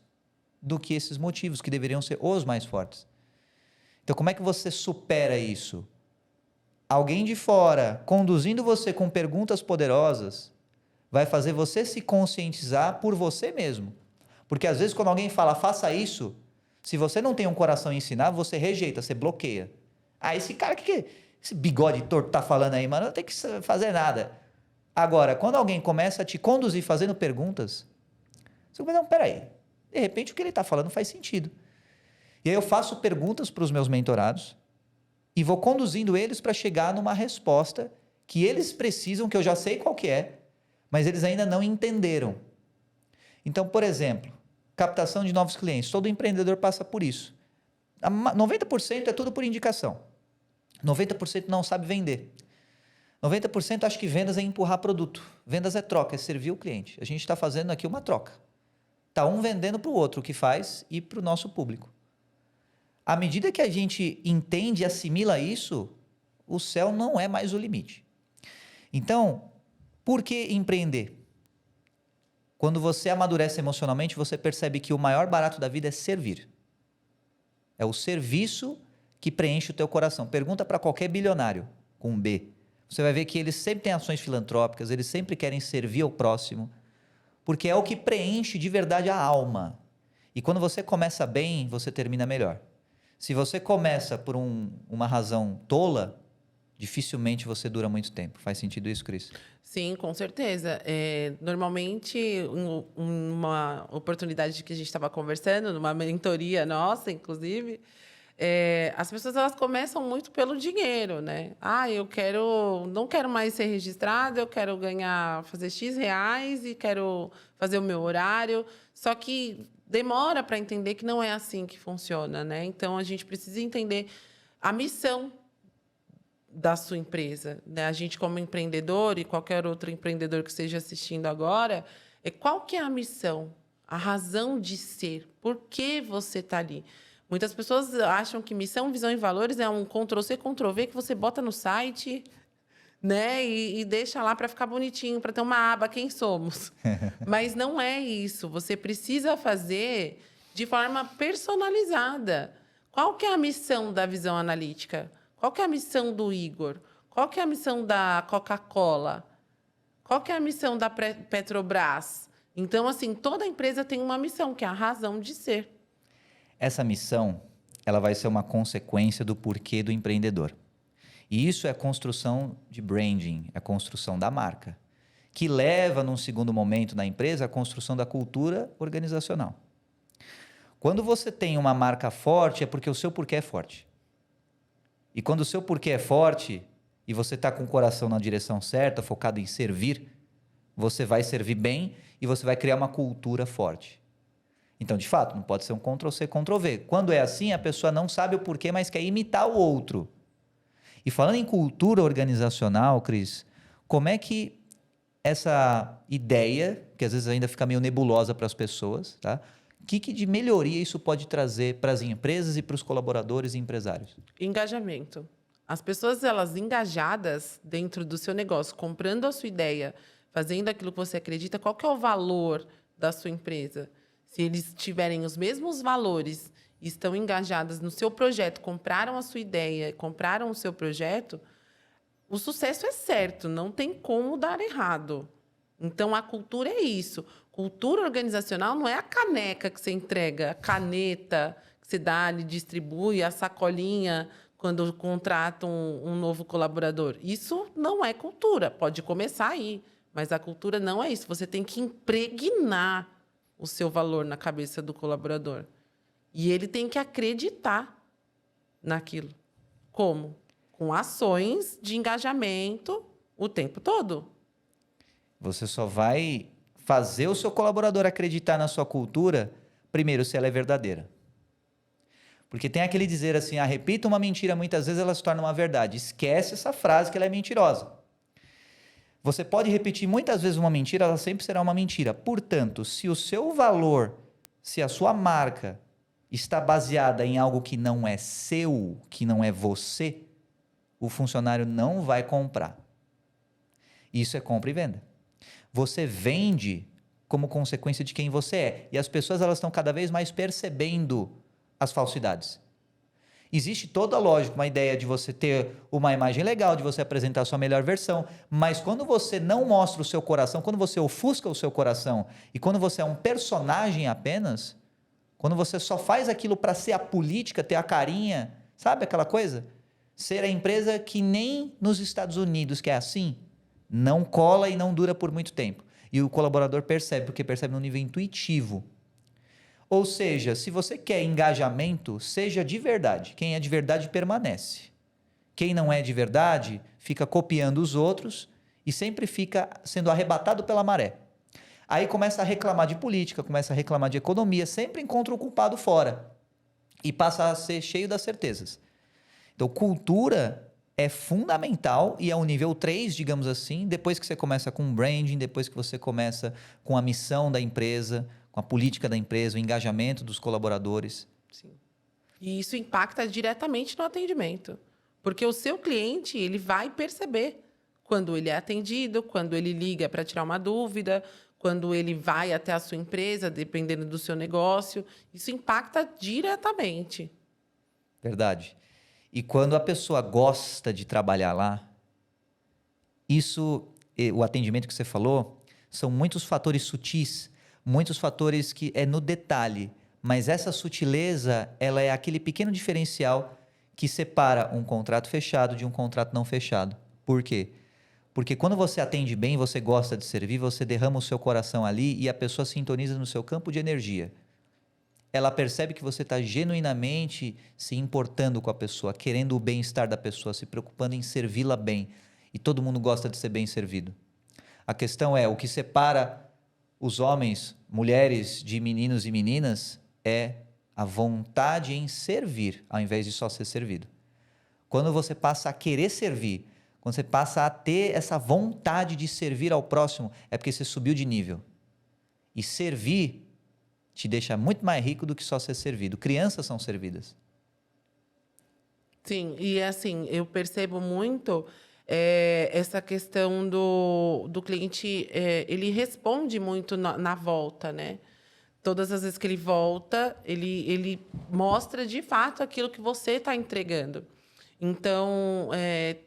do que esses motivos, que deveriam ser os mais fortes. Então, como é que você supera isso? Alguém de fora, conduzindo você com perguntas poderosas, vai fazer você se conscientizar por você mesmo. Porque às vezes quando alguém fala, faça isso, se você não tem um coração a ensinar, você rejeita, você bloqueia. Esse cara, esse bigode torto tá falando aí, mano, não tem que fazer nada. Agora, quando alguém começa a te conduzir fazendo perguntas, você vai, não, peraí, de repente o que ele está falando faz sentido. E aí eu faço perguntas para os meus mentorados e vou conduzindo eles para chegar numa resposta que eles precisam, que eu já sei qual que é, mas eles ainda não entenderam. Então, por exemplo, captação de novos clientes. Todo empreendedor passa por isso. 90% é tudo por indicação. 90% não sabe vender. 90% acha que vendas é empurrar produto. Vendas é troca, é servir o cliente. A gente está fazendo aqui uma troca. Está um vendendo para o outro o que faz e para o nosso público. À medida que a gente entende e assimila isso, o céu não é mais o limite. Então, por que empreender? Quando você amadurece emocionalmente, você percebe que o maior barato da vida é servir. É o serviço que preenche o teu coração. Pergunta para qualquer bilionário com um B. Você vai ver que eles sempre têm ações filantrópicas, eles sempre querem servir ao próximo, porque é o que preenche de verdade a alma. E quando você começa bem, você termina melhor. Se você começa por uma razão tola, dificilmente você dura muito tempo. Faz sentido isso, Cris? Sim, com certeza. Normalmente, uma oportunidade que a gente estava conversando, numa mentoria nossa, inclusive, as pessoas elas começam muito pelo dinheiro, né? Ah, não quero mais ser registrado, eu quero fazer X reais e quero fazer o meu horário. Só que demora para entender que não é assim que funciona, né? Então, a gente precisa entender a missão da sua empresa, né? A gente como empreendedor e qualquer outro empreendedor que esteja assistindo agora, qual que é a missão, a razão de ser, por que você está ali? Muitas pessoas acham que missão, visão e valores é um Ctrl+C, Ctrl+V que você bota no site, né? E deixa lá para ficar bonitinho, para ter uma aba quem somos. Mas não é isso. Você precisa fazer de forma personalizada. Qual que é a missão da visão analítica? Qual que é a missão do Igor? Qual que é a missão da Coca-Cola? Qual que é a missão da Petrobras? Então, assim, toda empresa tem uma missão, que é a razão de ser. Essa missão, ela vai ser uma consequência do porquê do empreendedor. E isso é a construção de branding, é a construção da marca, que leva, num segundo momento na empresa, a construção da cultura organizacional. Quando você tem uma marca forte, é porque o seu porquê é forte. E quando o seu porquê é forte e você está com o coração na direção certa, focado em servir, você vai servir bem e você vai criar uma cultura forte. Então, de fato, não pode ser um Ctrl+C, Ctrl+V. Quando é assim, a pessoa não sabe o porquê, mas quer imitar o outro. E falando em cultura organizacional, Cris, como é que essa ideia, que às vezes ainda fica meio nebulosa para as pessoas, tá? O que de melhoria isso pode trazer para as empresas e para os colaboradores e empresários? Engajamento. As pessoas, elas engajadas dentro do seu negócio, comprando a sua ideia, fazendo aquilo que você acredita, qual que é o valor da sua empresa? Se eles tiverem os mesmos valores e estão engajadas no seu projeto, compraram a sua ideia, compraram o seu projeto, o sucesso é certo, não tem como dar errado. Então, a cultura é isso. Cultura organizacional não é a caneca que você entrega, a caneta que você dá e distribui, a sacolinha quando contrata um novo colaborador. Isso não é cultura. Pode começar aí, mas a cultura não é isso. Você tem que impregnar o seu valor na cabeça do colaborador. E ele tem que acreditar naquilo. Como? Com ações de engajamento o tempo todo. Você só vai fazer o seu colaborador acreditar na sua cultura, primeiro, se ela é verdadeira. Porque tem aquele dizer assim, repita uma mentira, muitas vezes ela se torna uma verdade. Esquece essa frase que ela é mentirosa. Você pode repetir muitas vezes uma mentira, ela sempre será uma mentira. Portanto, se o seu valor, se a sua marca está baseada em algo que não é seu, que não é você, o funcionário não vai comprar. Isso é compra e venda. Você vende como consequência de quem você é. E as pessoas elas estão cada vez mais percebendo as falsidades. Existe toda a lógica, uma ideia de você ter uma imagem legal, de você apresentar a sua melhor versão, mas quando você não mostra o seu coração, quando você ofusca o seu coração e quando você é um personagem apenas, quando você só faz aquilo para ser a política, ter a carinha, sabe aquela coisa? Ser a empresa que nem nos Estados Unidos, que é assim, não cola e não dura por muito tempo. E o colaborador percebe, porque percebe no nível intuitivo. Ou seja, se você quer engajamento, seja de verdade. Quem é de verdade permanece. Quem não é de verdade fica copiando os outros e sempre fica sendo arrebatado pela maré. Aí começa a reclamar de política, começa a reclamar de economia, sempre encontra o culpado fora e passa a ser cheio das certezas. Então, cultura é fundamental e é o nível 3, digamos assim, depois que você começa com o branding, depois que você começa com a missão da empresa, com a política da empresa, o engajamento dos colaboradores. Sim. E isso impacta diretamente no atendimento. Porque o seu cliente ele vai perceber quando ele é atendido, quando ele liga para tirar uma dúvida, quando ele vai até a sua empresa, dependendo do seu negócio. Isso impacta diretamente. Verdade. E quando a pessoa gosta de trabalhar lá, O atendimento que você falou, são muitos fatores sutis, muitos fatores que é no detalhe. Mas essa sutileza, ela é aquele pequeno diferencial que separa um contrato fechado de um contrato não fechado. Por quê? Porque quando você atende bem, você gosta de servir, você derrama o seu coração ali e a pessoa sintoniza no seu campo de energia. Ela percebe que você está genuinamente se importando com a pessoa, querendo o bem-estar da pessoa, se preocupando em servi-la bem. E todo mundo gosta de ser bem servido. A questão é, o que separa os homens, mulheres, de meninos e meninas é a vontade em servir, ao invés de só ser servido. Quando você passa a querer servir, quando você passa a ter essa vontade de servir ao próximo, é porque você subiu de nível. E servir te deixa muito mais rico do que só ser servido. Crianças são servidas. Sim, e assim, eu percebo muito essa questão do cliente, ele responde muito na volta, né? Todas as vezes que ele volta, ele mostra de fato aquilo que você está entregando. Então,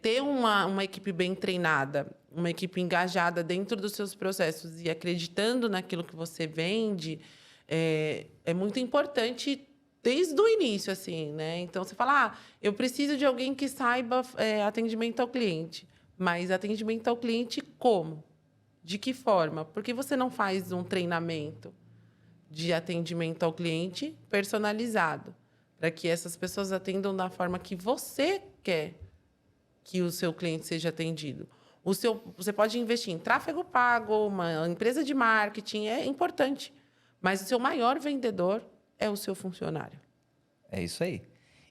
ter uma equipe bem treinada, uma equipe engajada dentro dos seus processos e acreditando naquilo que você vende, é muito importante desde o início, assim, né? Então, você fala, eu preciso de alguém que saiba atendimento ao cliente. Mas atendimento ao cliente como? De que forma? Por que você não faz um treinamento de atendimento ao cliente personalizado, para que essas pessoas atendam da forma que você quer que o seu cliente seja atendido? Você pode investir em tráfego pago, uma empresa de marketing, é importante, mas o seu maior vendedor é o seu funcionário. É isso aí.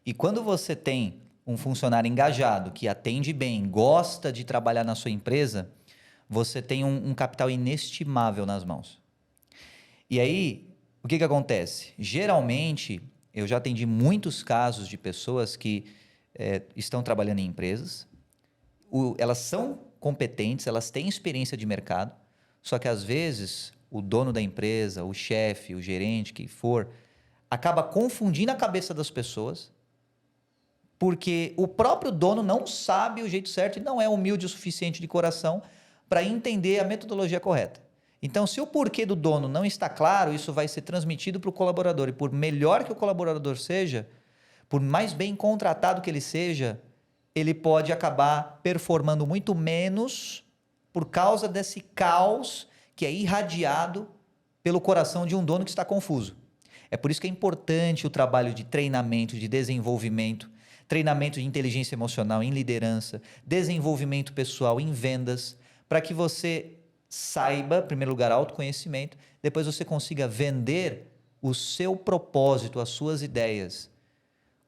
E quando você tem um funcionário engajado, que atende bem, gosta de trabalhar na sua empresa, você tem um capital inestimável nas mãos. E aí, o que acontece? Geralmente, eu já atendi muitos casos de pessoas que estão trabalhando em empresas, elas são competentes, elas têm experiência de mercado, só que às vezes o dono da empresa, o chefe, o gerente, quem for, acaba confundindo a cabeça das pessoas, porque o próprio dono não sabe o jeito certo e não é humilde o suficiente de coração para entender a metodologia correta. Então, se o porquê do dono não está claro, isso vai ser transmitido para o colaborador. E por melhor que o colaborador seja, por mais bem contratado que ele seja, ele pode acabar performando muito menos por causa desse caos que é irradiado pelo coração de um dono que está confuso. É por isso que é importante o trabalho de treinamento, de desenvolvimento, treinamento de inteligência emocional em liderança, desenvolvimento pessoal em vendas, para que você saiba, em primeiro lugar, autoconhecimento, depois você consiga vender o seu propósito, as suas ideias.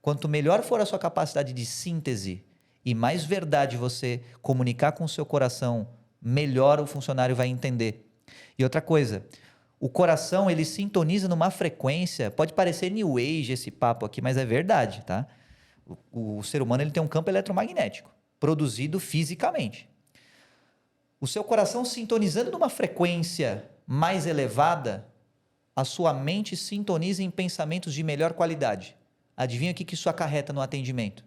Quanto melhor for a sua capacidade de síntese e mais verdade você comunicar com o seu coração, melhor o funcionário vai entender. E outra coisa, o coração ele sintoniza numa frequência, pode parecer new age esse papo aqui, mas é verdade, tá? O ser humano ele tem um campo eletromagnético, produzido fisicamente. O seu coração sintonizando numa frequência mais elevada, a sua mente sintoniza em pensamentos de melhor qualidade. Adivinha o que isso acarreta no atendimento?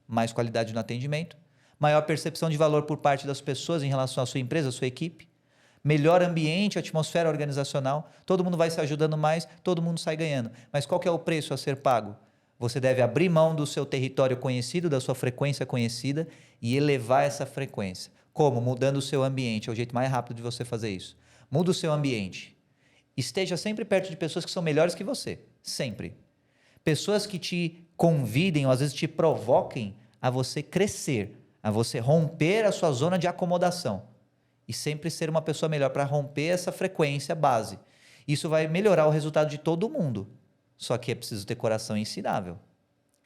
Mais qualidade no atendimento, maior percepção de valor por parte das pessoas em relação à sua empresa, à sua equipe, melhor ambiente, atmosfera organizacional, todo mundo vai se ajudando mais, todo mundo sai ganhando. Mas qual que é o preço a ser pago? Você deve abrir mão do seu território conhecido, da sua frequência conhecida e elevar essa frequência. Como? Mudando o seu ambiente. É o jeito mais rápido de você fazer isso. Muda o seu ambiente. Esteja sempre perto de pessoas que são melhores que você. Sempre. Pessoas que te convidem ou às vezes te provoquem a você crescer, a você romper a sua zona de acomodação. E sempre ser uma pessoa melhor para romper essa frequência base. Isso vai melhorar o resultado de todo mundo. Só que é preciso ter coração ensinável.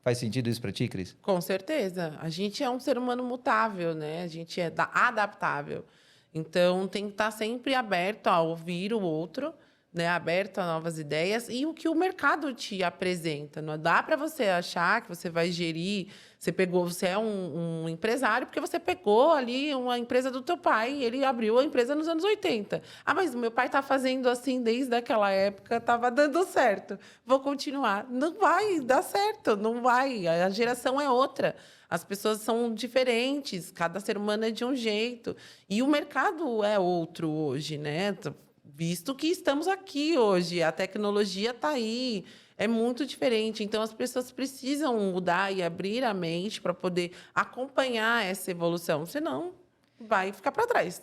Faz sentido isso para ti, Cris? Com certeza. A gente é um ser humano mutável, né? A gente é adaptável. Então, tem que estar sempre aberto a ouvir o outro, né? Aberto a novas ideias e o que o mercado te apresenta. Não dá para você achar que você vai gerir. Você é um empresário porque você pegou ali uma empresa do teu pai, ele abriu a empresa nos anos 80. Mas o meu pai está fazendo assim desde aquela época, estava dando certo. Vou continuar. Não vai dar certo, não vai. A geração é outra. As pessoas são diferentes, cada ser humano é de um jeito. E o mercado é outro hoje, né? Visto que estamos aqui hoje, a tecnologia está aí, é muito diferente. Então, as pessoas precisam mudar e abrir a mente para poder acompanhar essa evolução, senão vai ficar para trás.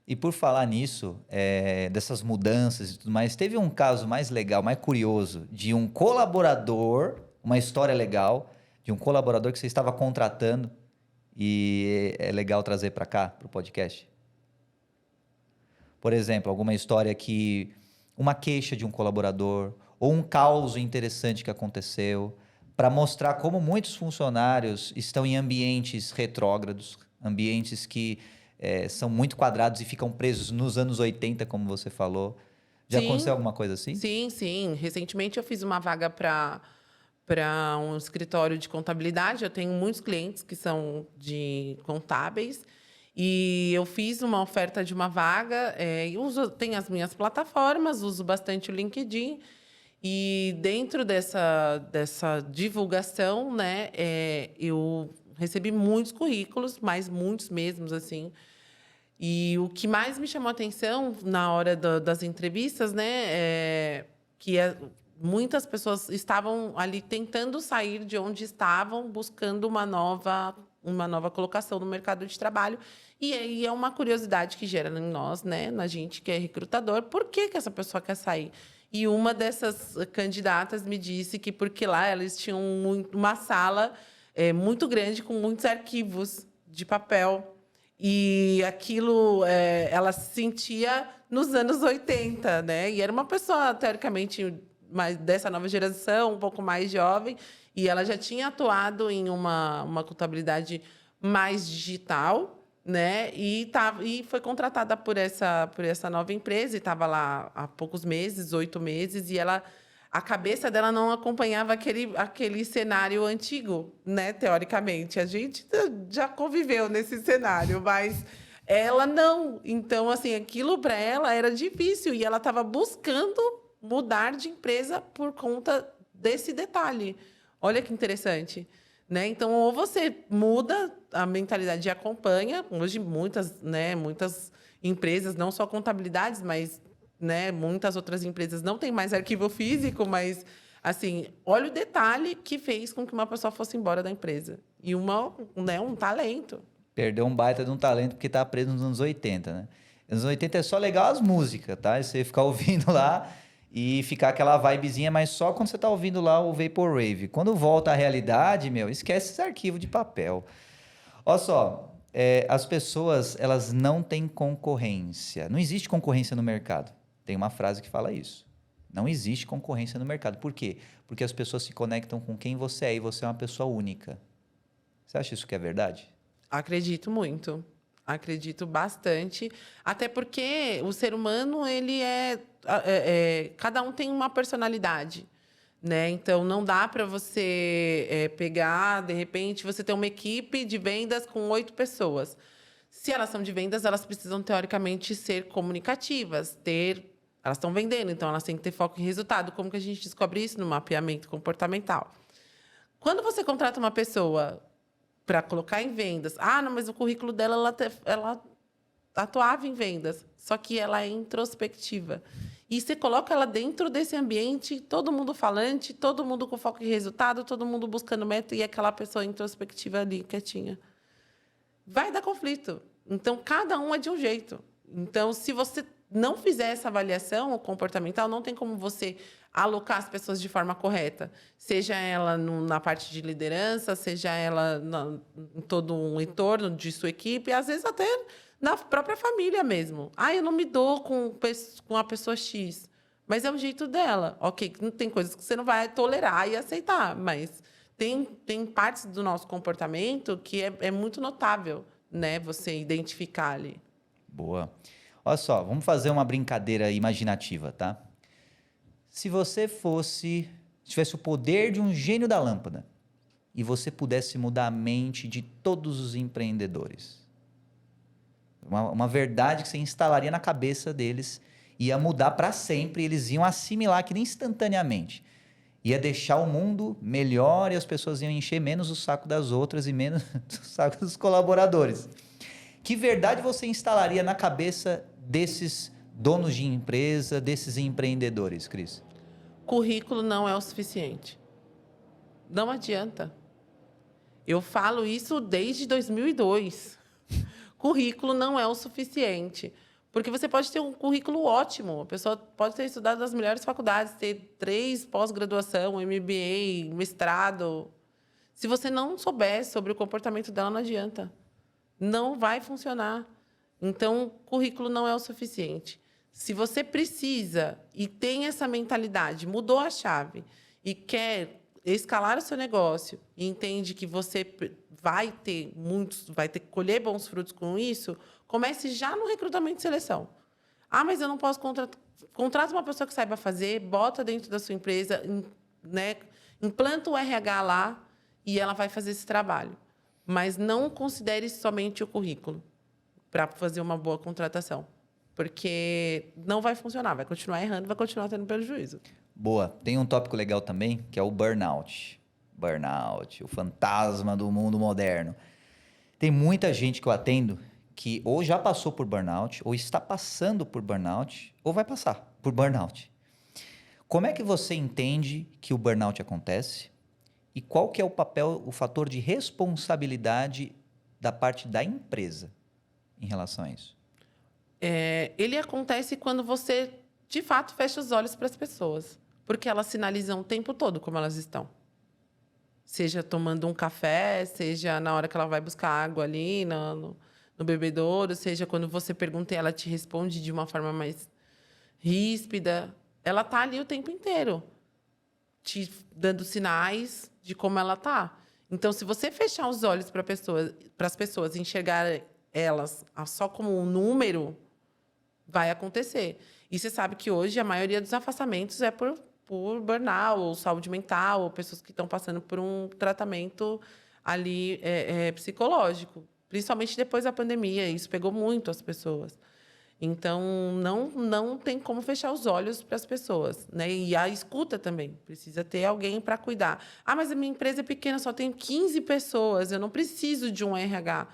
E por falar nisso, dessas mudanças e tudo mais, teve um caso mais legal, mais curioso, de um colaborador, uma história legal, de um colaborador que você estava contratando e é legal trazer para cá, para o podcast? Por exemplo, alguma história que... uma queixa de um colaborador ou um caos interessante que aconteceu para mostrar como muitos funcionários estão em ambientes retrógrados, ambientes que são muito quadrados e ficam presos nos anos 80, como você falou. Já aconteceu Sim, alguma coisa assim? sim, sim. Recentemente eu fiz uma vaga para um escritório de contabilidade. Eu tenho muitos clientes que são de contábeis e eu fiz uma oferta de uma vaga. Tenho as minhas plataformas, uso bastante o LinkedIn e dentro dessa divulgação, né, eu recebi muitos currículos, mas muitos mesmos assim. E o que mais me chamou a atenção na hora das entrevistas, né, muitas pessoas estavam ali tentando sair de onde estavam, buscando uma nova colocação no mercado de trabalho. E aí é uma curiosidade que gera em nós, né, na gente que é recrutador, por que essa pessoa quer sair? E uma dessas candidatas me disse que porque lá eles tinham uma sala muito grande com muitos arquivos de papel. E aquilo ela se sentia nos anos 80, né? E era uma pessoa, teoricamente, mais dessa nova geração, um pouco mais jovem, e ela já tinha atuado em uma contabilidade mais digital, né? E foi contratada por essa nova empresa, e estava lá há poucos meses, 8 meses, e a cabeça dela não acompanhava aquele cenário antigo, né? Teoricamente. A gente já conviveu nesse cenário, mas ela não. Então, assim, aquilo para ela era difícil e ela estava buscando mudar de empresa por conta desse detalhe. Olha que interessante. Né? Então, ou você muda a mentalidade e acompanha. Hoje, muitas empresas, não só contabilidades, mas né, muitas outras empresas não têm mais arquivo físico, mas assim, olha o detalhe que fez com que uma pessoa fosse embora da empresa. E um talento. Perdeu um baita de um talento porque tá preso nos anos 80, né? Nos anos 80 é só legal as músicas, tá? Você ficar ouvindo lá e ficar aquela vibezinha, mas só quando você tá ouvindo lá o Vaporwave. Quando volta à realidade, meu, esquece esse arquivo de papel. Olha só, as pessoas, elas não têm concorrência. Não existe concorrência no mercado. Tem uma frase que fala isso. Não existe concorrência no mercado. Por quê? Porque as pessoas se conectam com quem você é e você é uma pessoa única. Você acha isso que é verdade? Acredito muito. Acredito bastante. Até porque o ser humano, ele cada um tem uma personalidade. Né? Então, não dá para você pegar, de repente, você tem uma equipe de vendas com 8 pessoas. Se elas são de vendas, elas precisam, teoricamente, ser comunicativas, elas estão vendendo, então elas têm que ter foco em resultado. Como que a gente descobre isso? No mapeamento comportamental. Quando você contrata uma pessoa para colocar em vendas, não, mas o currículo dela, ela atuava em vendas, só que ela é introspectiva. E você coloca ela dentro desse ambiente, todo mundo falante, todo mundo com foco em resultado, todo mundo buscando meta e aquela pessoa introspectiva ali, quietinha. Vai dar conflito. Então, cada um é de um jeito. Então, se você não fizer essa avaliação comportamental, não tem como você alocar as pessoas de forma correta. Seja ela na parte de liderança, seja ela em todo um entorno de sua equipe, às vezes até na própria família mesmo. Eu não me dou com a pessoa X, mas é o jeito dela. Ok, tem coisas que você não vai tolerar e aceitar, mas tem partes do nosso comportamento que é muito notável, né? Você identificar ali. Boa. Olha só, vamos fazer uma brincadeira imaginativa, tá? Se você tivesse o poder de um gênio da lâmpada e você pudesse mudar a mente de todos os empreendedores, uma verdade que você instalaria na cabeça deles, ia mudar para sempre, eles iam assimilar aquilo instantaneamente. ia deixar o mundo melhor e as pessoas iam encher menos o saco das outras e menos o saco dos colaboradores. Que verdade você instalaria na cabeça desses donos de empresa, desses empreendedores, Cris? Currículo não é o suficiente. Não adianta. Eu falo isso desde 2002. Currículo não é o suficiente. Porque você pode ter um currículo ótimo. A pessoa pode ter estudado nas melhores faculdades, ter 3 pós-graduação, MBA, mestrado. Se você não souber sobre o comportamento dela, não adianta. Não vai funcionar. Então, currículo não é o suficiente. Se você precisa e tem essa mentalidade, mudou a chave e quer escalar o seu negócio e entende que você vai ter que colher bons frutos com isso, comece já no recrutamento e seleção. Ah, mas eu não posso contratar. Contrata uma pessoa que saiba fazer, bota dentro da sua empresa, né, implanta o RH lá e ela vai fazer esse trabalho. Mas não considere somente o currículo para fazer uma boa contratação. Porque não vai funcionar, vai continuar errando, vai continuar tendo prejuízo. Boa. Tem um tópico legal também, que é o burnout. Burnout, o fantasma do mundo moderno. Tem muita gente que eu atendo que ou já passou por burnout, ou está passando por burnout, ou vai passar por burnout. Como é que você entende que o burnout acontece? E qual que é o papel, o fator de responsabilidade da parte da empresa em relação a isso? Ele acontece quando você, de fato, fecha os olhos para as pessoas. Porque elas sinalizam o tempo todo como elas estão. Seja tomando um café, seja na hora que ela vai buscar água ali no bebedouro, seja quando você pergunta e ela te responde de uma forma mais ríspida. Ela está ali o tempo inteiro, te dando sinais de como ela está. Então, se você fechar os olhos para as pessoas e enxergar elas só como um número, vai acontecer. E você sabe que hoje a maioria dos afastamentos é por burnout, ou saúde mental, ou pessoas que estão passando por um tratamento ali psicológico. Principalmente depois da pandemia, isso pegou muito as pessoas. Então, não tem como fechar os olhos para as pessoas, né? E a escuta também. Precisa ter alguém para cuidar. Ah, mas a minha empresa é pequena, só tenho 15 pessoas, eu não preciso de um RH.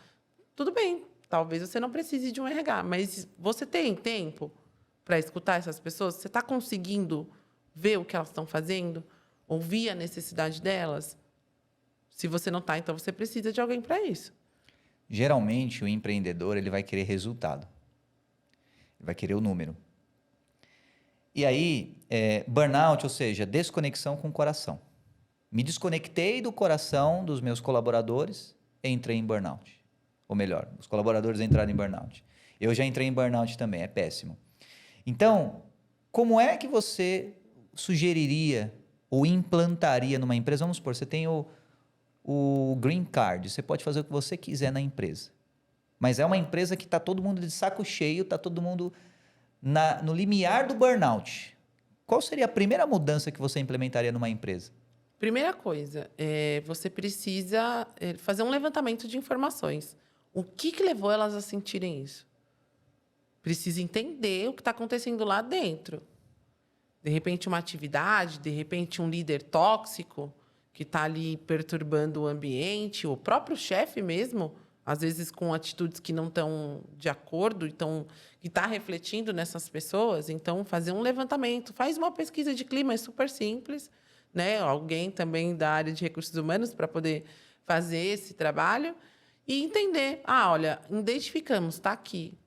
Tudo bem, talvez você não precise de um RH, mas você tem tempo para escutar essas pessoas? Você está conseguindo ver o que elas estão fazendo? Ouvir a necessidade delas? Se você não está, então você precisa de alguém para isso. Geralmente, o empreendedor ele vai querer resultado. Ele vai querer o número. E aí, burnout, ou seja, desconexão com o coração. Me desconectei do coração dos meus colaboradores, entrei em burnout. Ou melhor, os colaboradores entraram em burnout. Eu já entrei em burnout também, é péssimo. Então, como é que você sugeriria ou implantaria numa empresa? Vamos supor, você tem o green card, você pode fazer o que você quiser na empresa. Mas é uma empresa que está todo mundo de saco cheio, está todo mundo no limiar do burnout. Qual seria a primeira mudança que você implementaria numa empresa? Primeira coisa, você precisa fazer um levantamento de informações. O que levou elas a sentirem isso? Precisa entender o que está acontecendo lá dentro. De repente, uma atividade, de repente, um líder tóxico que está ali perturbando o ambiente, o próprio chefe mesmo, às vezes com atitudes que não estão de acordo, então, que está refletindo nessas pessoas. Então, fazer um levantamento, faz uma pesquisa de clima, é super simples, né? Alguém também da área de recursos humanos para poder fazer esse trabalho e entender. Ah, olha, identificamos, está aqui,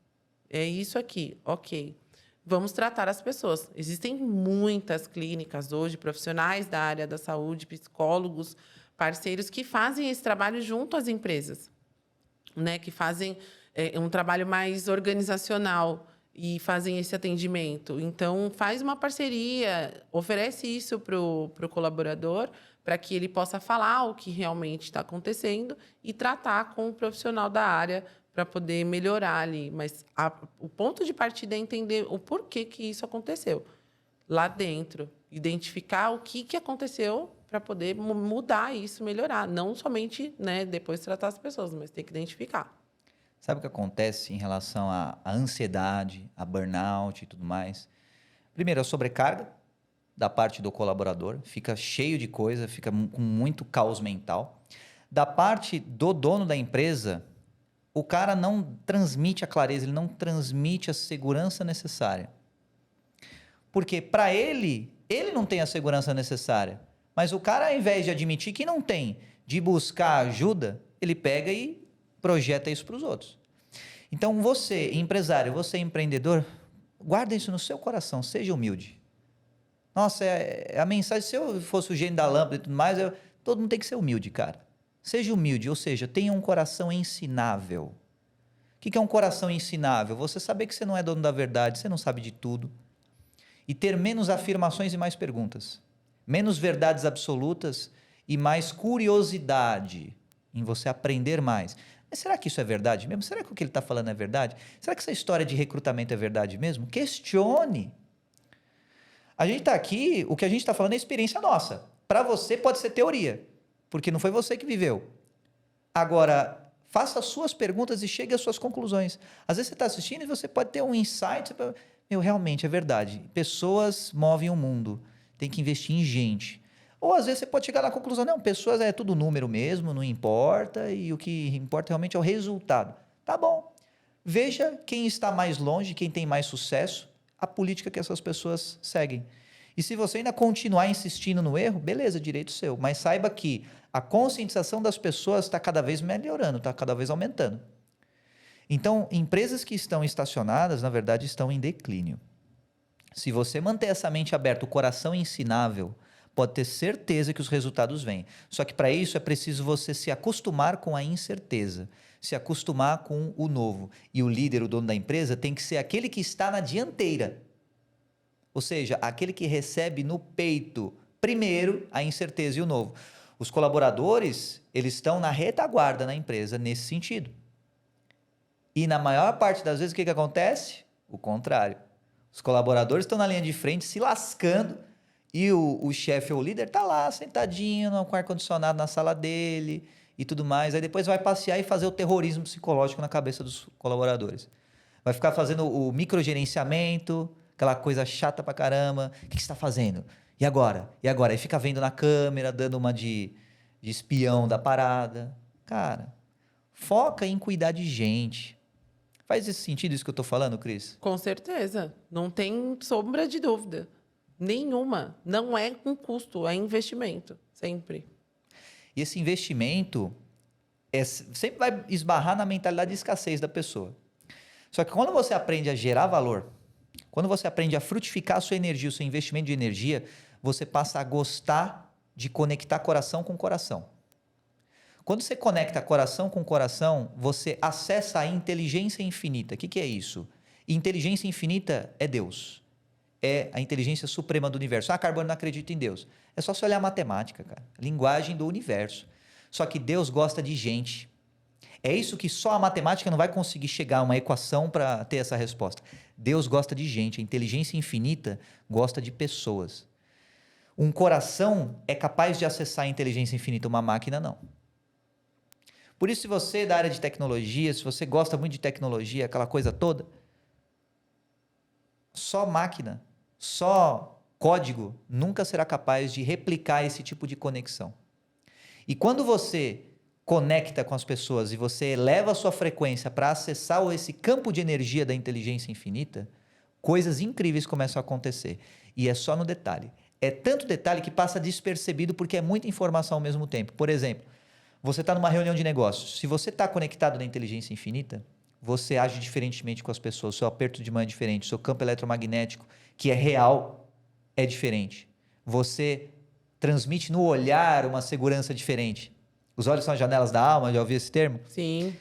é isso aqui, ok. Vamos tratar as pessoas. Existem muitas clínicas hoje, profissionais da área da saúde, psicólogos, parceiros que fazem esse trabalho junto às empresas, né? Que fazem um trabalho mais organizacional e fazem esse atendimento. Então, faz uma parceria, oferece isso para o colaborador, para que ele possa falar o que realmente está acontecendo e tratar com o profissional da área para poder melhorar ali. Mas o ponto de partida é entender o porquê que isso aconteceu lá dentro. Identificar o que aconteceu para poder mudar isso, melhorar. Não somente, né, depois tratar as pessoas, mas tem que identificar. Sabe o que acontece em relação à ansiedade, a burnout e tudo mais? Primeiro, a sobrecarga. da parte do colaborador, fica cheio de coisa, fica com muito caos mental. Da parte do dono da empresa, o cara não transmite a clareza, ele não transmite a segurança necessária. Porque para ele não tem a segurança necessária. Mas o cara, ao invés de admitir que não tem, de buscar ajuda, ele pega e projeta isso para os outros. Então, você, empresário, você, empreendedor, guarda isso no seu coração, seja humilde. Nossa, é a mensagem, se eu fosse o gênio da lâmpada e tudo mais, todo mundo tem que ser humilde, cara. Seja humilde, ou seja, tenha um coração ensinável. O que é um coração ensinável? Você saber que você não é dono da verdade, você não sabe de tudo. E ter menos afirmações e mais perguntas. Menos verdades absolutas e mais curiosidade em você aprender mais. Mas será que isso é verdade mesmo? Será que o que ele está falando é verdade? Será que essa história de recrutamento é verdade mesmo? Questione. A gente está aqui, o que a gente está falando é experiência nossa. Para você pode ser teoria, porque não foi você que viveu. Agora, faça as suas perguntas e chegue às suas conclusões. Às vezes você está assistindo e você pode ter um insight. Realmente é verdade. Pessoas movem o mundo. Tem que investir em gente. Ou às vezes você pode chegar na conclusão, não, pessoas é tudo número mesmo, não importa, e o que importa realmente é o resultado. Tá bom. Veja quem está mais longe, quem tem mais sucesso, a política que essas pessoas seguem. E se você ainda continuar insistindo no erro, beleza, direito seu. Mas saiba que a conscientização das pessoas está cada vez melhorando, está cada vez aumentando. Então, empresas que estão estacionadas, na verdade, estão em declínio. Se você manter essa mente aberta, o coração ensinável, pode ter certeza que os resultados vêm. Só que para isso é preciso você se acostumar com a incerteza, se acostumar com o novo. E o líder, o dono da empresa, tem que ser aquele que está na dianteira. Ou seja, aquele que recebe no peito, primeiro, a incerteza e o novo. Os colaboradores, eles estão na retaguarda na empresa nesse sentido. E na maior parte das vezes, o que acontece? O contrário. Os colaboradores estão na linha de frente, se lascando, e o chefe ou o líder está lá, sentadinho, com ar-condicionado na sala dele e tudo mais. Aí depois vai passear e fazer o terrorismo psicológico na cabeça dos colaboradores. Vai ficar fazendo o microgerenciamento, aquela coisa chata pra caramba. O que você está fazendo? E agora? E agora? Aí fica vendo na câmera, dando uma de espião da parada. Cara, foca em cuidar de gente. Faz esse sentido isso que eu estou falando, Cris? Com certeza. Não tem sombra de dúvida. Nenhuma. Não é um custo, é investimento. Sempre. E esse investimento sempre vai esbarrar na mentalidade de escassez da pessoa. Só que quando você aprende a gerar valor, quando você aprende a frutificar a sua energia, o seu investimento de energia, você passa a gostar de conectar coração com coração. Quando você conecta coração com coração, você acessa a inteligência infinita. O que é isso? Inteligência infinita é Deus. É a inteligência suprema do universo. Carbone não acredita em Deus. É só você olhar a matemática, cara. Linguagem do universo. Só que Deus gosta de gente. É isso que só a matemática não vai conseguir chegar a uma equação para ter essa resposta. Deus gosta de gente. A inteligência infinita gosta de pessoas. Um coração é capaz de acessar a inteligência infinita, uma máquina não. Por isso, se você é da área de tecnologia, se você gosta muito de tecnologia, aquela coisa toda, só máquina, só código nunca será capaz de replicar esse tipo de conexão. E quando você conecta com as pessoas e você eleva a sua frequência para acessar esse campo de energia da inteligência infinita, coisas incríveis começam a acontecer. E é só no detalhe. É tanto detalhe que passa despercebido porque é muita informação ao mesmo tempo. Por exemplo, você está numa reunião de negócios. Se você está conectado na inteligência infinita, você age diferentemente com as pessoas. Seu aperto de mão é diferente. Seu campo eletromagnético, que é real, é diferente. Você transmite no olhar uma segurança diferente. Os olhos são as janelas da alma, já ouviu esse termo? Sim.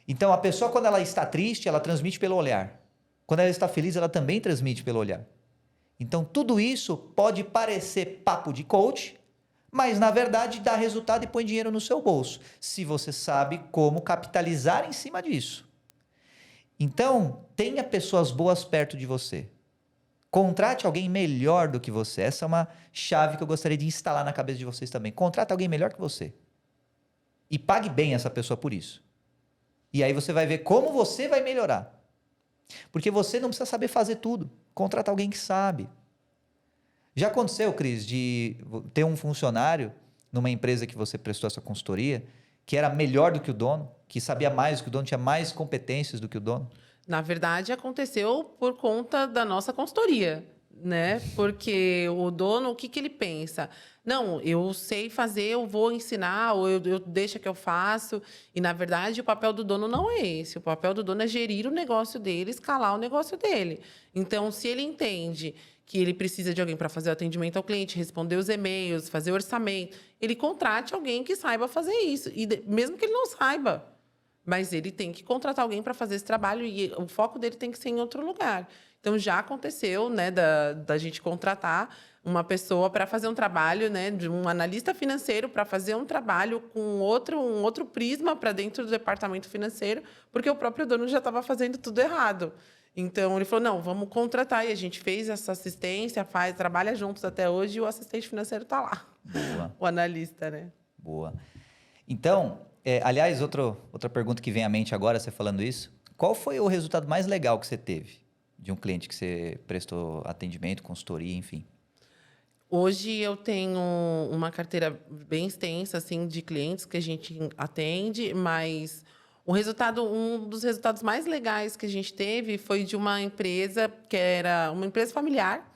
Então, a pessoa, quando ela está triste, ela transmite pelo olhar. Quando ela está feliz, ela também transmite pelo olhar. Então, tudo isso pode parecer papo de coach, mas, na verdade, dá resultado e põe dinheiro no seu bolso, se você sabe como capitalizar em cima disso. Então, tenha pessoas boas perto de você. Contrate alguém melhor do que você. Essa é uma chave que eu gostaria de instalar na cabeça de vocês também. Contrate alguém melhor que você. E pague bem essa pessoa por isso. E aí você vai ver como você vai melhorar. Porque você não precisa saber fazer tudo. Contrata alguém que sabe. Já aconteceu, Cris, de ter um funcionário numa empresa que você prestou essa consultoria que era melhor do que o dono, que sabia mais do que o dono, tinha mais competências do que o dono? Na verdade, aconteceu por conta da nossa consultoria, né? Porque o dono, o que que ele pensa? Não, eu sei fazer, eu vou ensinar, ou eu deixa que eu faço. E, na verdade, o papel do dono não é esse. O papel do dono é gerir o negócio dele, escalar o negócio dele. Então, se ele entende que ele precisa de alguém para fazer o atendimento ao cliente, responder os e-mails, fazer o orçamento, ele contrate alguém que saiba fazer isso. E mesmo que ele não saiba, mas ele tem que contratar alguém para fazer esse trabalho e o foco dele tem que ser em outro lugar. Então, já aconteceu, né, da gente contratar uma pessoa para fazer um trabalho, né, de um analista financeiro para fazer um trabalho com um outro prisma para dentro do departamento financeiro, porque o próprio dono já estava fazendo tudo errado. Então, ele falou, não, vamos contratar. E a gente fez essa assistência, trabalha juntos até hoje e o assistente financeiro está lá. Boa. O analista, né? Boa. Então, aliás, outra pergunta que vem à mente agora, você falando isso, qual foi o resultado mais legal que você teve de um cliente que você prestou atendimento, consultoria, enfim? Hoje eu tenho uma carteira bem extensa assim de clientes que a gente atende, mas um dos resultados mais legais que a gente teve foi de uma empresa que era uma empresa familiar,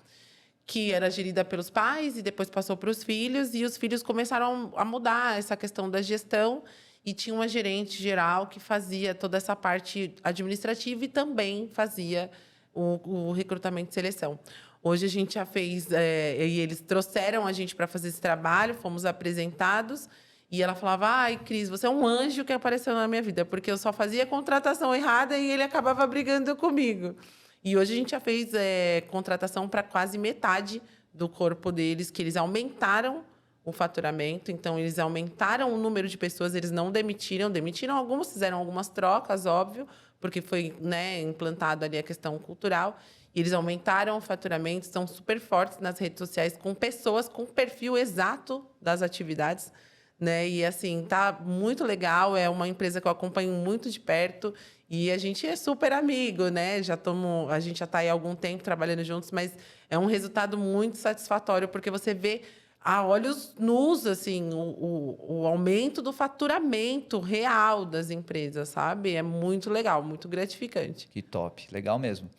que era gerida pelos pais e depois passou para os filhos, e os filhos começaram a mudar essa questão da gestão, e tinha uma gerente geral que fazia toda essa parte administrativa e também fazia o recrutamento e seleção. Hoje a gente já fez, e eles trouxeram a gente para fazer esse trabalho, fomos apresentados, e ela falava, ai, Cris, você é um anjo que apareceu na minha vida, porque eu só fazia contratação errada e ele acabava brigando comigo. E hoje a gente já fez contratação para quase metade do corpo deles, que eles aumentaram o faturamento, então eles aumentaram o número de pessoas, eles não demitiram alguns, fizeram algumas trocas, óbvio, porque foi, né, implantado ali a questão cultural, e eles aumentaram o faturamento, estão super fortes nas redes sociais, com pessoas com perfil exato das atividades, né? E assim, tá muito legal, é uma empresa que eu acompanho muito de perto e a gente é super amigo, né? A gente já está aí há algum tempo trabalhando juntos, mas é um resultado muito satisfatório, porque você vê a olhos nus, assim, o aumento do faturamento real das empresas, sabe? É muito legal, muito gratificante. Que top, legal mesmo.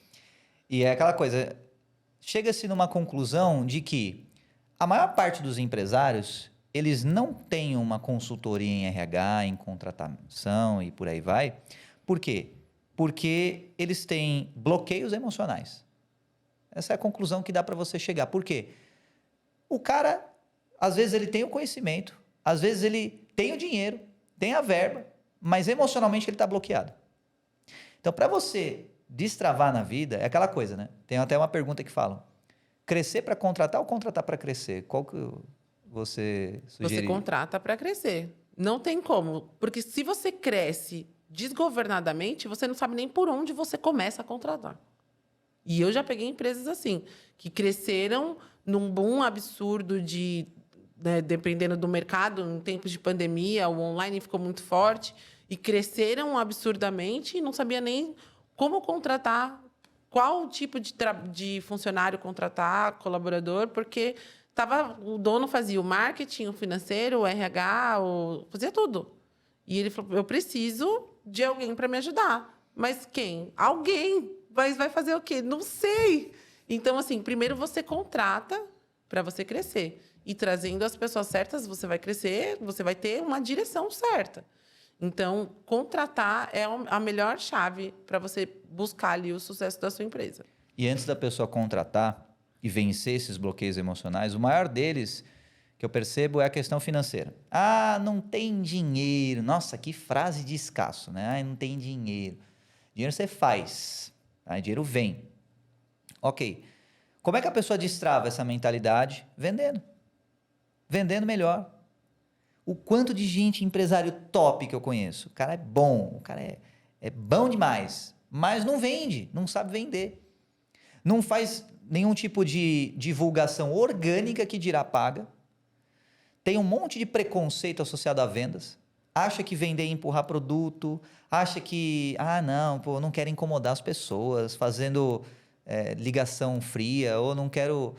E é aquela coisa, chega-se numa conclusão de que a maior parte dos empresários, eles não têm uma consultoria em RH, em contratação e por aí vai. Por quê? Porque eles têm bloqueios emocionais. Essa é a conclusão que dá para você chegar. Por quê? O cara, às vezes ele tem o conhecimento, às vezes ele tem o dinheiro, tem a verba, mas emocionalmente ele está bloqueado. Então, para você destravar na vida, é aquela coisa, né? Tem até uma pergunta que falam, crescer para contratar ou contratar para crescer? Qual que você sugere? Você contrata para crescer. Não tem como. Porque se você cresce desgovernadamente, você não sabe nem por onde você começa a contratar. E eu já peguei empresas assim, que cresceram num boom absurdo né, dependendo do mercado, em tempos de pandemia, o online ficou muito forte, e cresceram absurdamente e não sabia nem como contratar, qual tipo de funcionário contratar, colaborador, porque o dono fazia o marketing, o financeiro, o RH, fazia tudo. E ele falou, eu preciso de alguém para me ajudar. Mas quem? Alguém. Mas vai fazer o quê? Não sei. Então, assim, primeiro você contrata para você crescer. E trazendo as pessoas certas, você vai crescer, você vai ter uma direção certa. Então, contratar é a melhor chave para você buscar ali o sucesso da sua empresa. E antes da pessoa contratar e vencer esses bloqueios emocionais, o maior deles que eu percebo é a questão financeira. Ah, não tem dinheiro. Nossa, que frase de escasso, né? Ah, não tem dinheiro. Dinheiro você faz, tá? Dinheiro vem. Ok. Como é que a pessoa destrava essa mentalidade? Vendendo. Vendendo melhor. O quanto de gente, empresário top que eu conheço. O cara é bom, o cara é bom demais, mas não vende, não sabe vender. Não faz nenhum tipo de divulgação orgânica que dirá paga. Tem um monte de preconceito associado a vendas. Acha que vender é empurrar produto. Acha que, não, pô, não quero incomodar as pessoas fazendo ligação fria. Ou não quero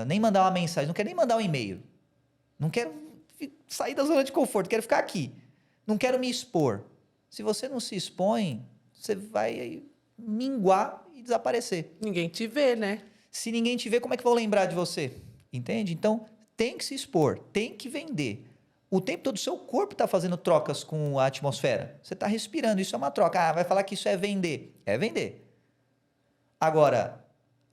nem mandar uma mensagem, não quero nem mandar um e-mail. Não quero sair da zona de conforto, quero ficar aqui. Não quero me expor. Se você não se expõe, você vai minguar e desaparecer. Ninguém te vê, né? Se ninguém te vê, como é que vão lembrar de você? Entende? Então, tem que se expor, tem que vender. O tempo todo, o seu corpo está fazendo trocas com a atmosfera. Você está respirando, isso é uma troca. Vai falar que isso é vender. É vender. Agora,